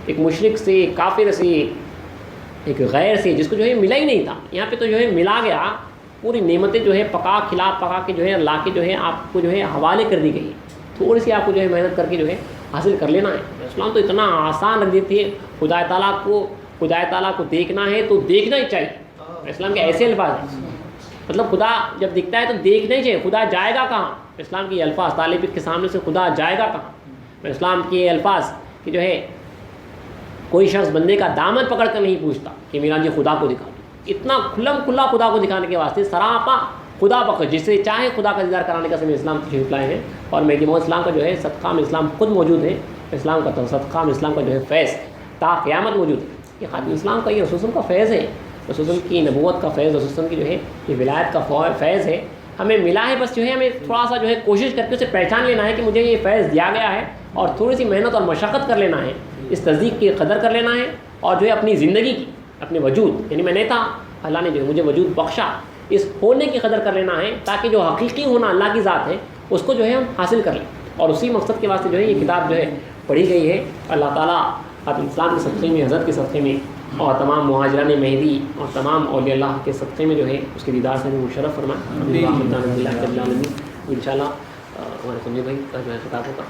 ایک مشرک سے، ایک کافر سے، ایک غیر سے، جس کو جو ہے ملا ہی نہیں تھا، یہاں پہ تو جو ہے ملا گیا، پوری نعمتیں جو ہے پکا کے جو ہے اللہ کے جو ہے آپ کو جو ہے حوالے کر دی گئی، تھوڑی سی آپ کو جو ہے محنت کر کے جو ہے حاصل کر لینا ہے۔ اسلام تو اتنا آسان رکھ دیتی ہے، خدا تعالیٰ کو دیکھنا ہے تو دیکھنا ہی چاہیے۔ اسلام کے ایسے الفاظ ہیں، مطلب خدا جب دکھتا ہے تو دیکھنا ہی چاہیے، خدا جائے گا کہاں؟ اسلام کے الفاظ، طالب کے سامنے سے خدا جائے گا کہاں؟ اسلام کے الفاظ کہ جو ہے کوئی شخص بندے کا دامن پکڑ کر نہیں پوچھتا کہ میرا جی خدا کو دکھا دو، اتنا کھلم کھلا خدا کو دکھانے کے واسطے سراپا خدا پکڑ، جسے چاہے خدا کا دیدار کرانے کا سمے اسلام تشریف لائے ہیں۔ اور مہدی موعود اسلام کا جو ہے صدقہ میں اسلام خود موجود ہے، اسلام کا تو صدقہ میں اسلام کا جو ہے فیض تا قیامت موجود ہے، یہ خاتم اسلام کا، یہ رسول کا فیض ہے، رسول کی نبوت کا فیض، رسول کی جو ہے یہ ولایت کا فیض ہے، ہمیں ملا ہے، بس جو ہے ہمیں تھوڑا سا جو ہے کوشش کر کے اسے پہچان لینا ہے کہ مجھے یہ فیض دیا گیا ہے، اور تھوڑی سی محنت اور مشقت کر لینا ہے، اس تصدیق کی قدر کر لینا ہے، اور جو ہے اپنی زندگی کی، اپنے وجود، یعنی میں نہیں تھا، اللہ نے جو ہے مجھے وجود بخشا، اس ہونے کی قدر کر لینا ہے، تاکہ جو حقیقی ہونا اللہ کی ذات ہے اس کو جو ہے ہم حاصل کر لیں، اور اسی مقصد کے واسطے جو ہے یہ کتاب جو ہے پڑھی گئی ہے۔ اللہ تعالیٰ خاتم اسلام کے صدقے میں، حضرت کے صدقے میں، اور تمام مہاجران مہدی اور تمام اولیاء اللہ کے صدقے میں جو ہے اس کے دیدار سے ہمیں مشرف فرمائے۔ ان شاء اللہ ہمارے سنجے بھائی کا جو ہے خطاب ہوگا۔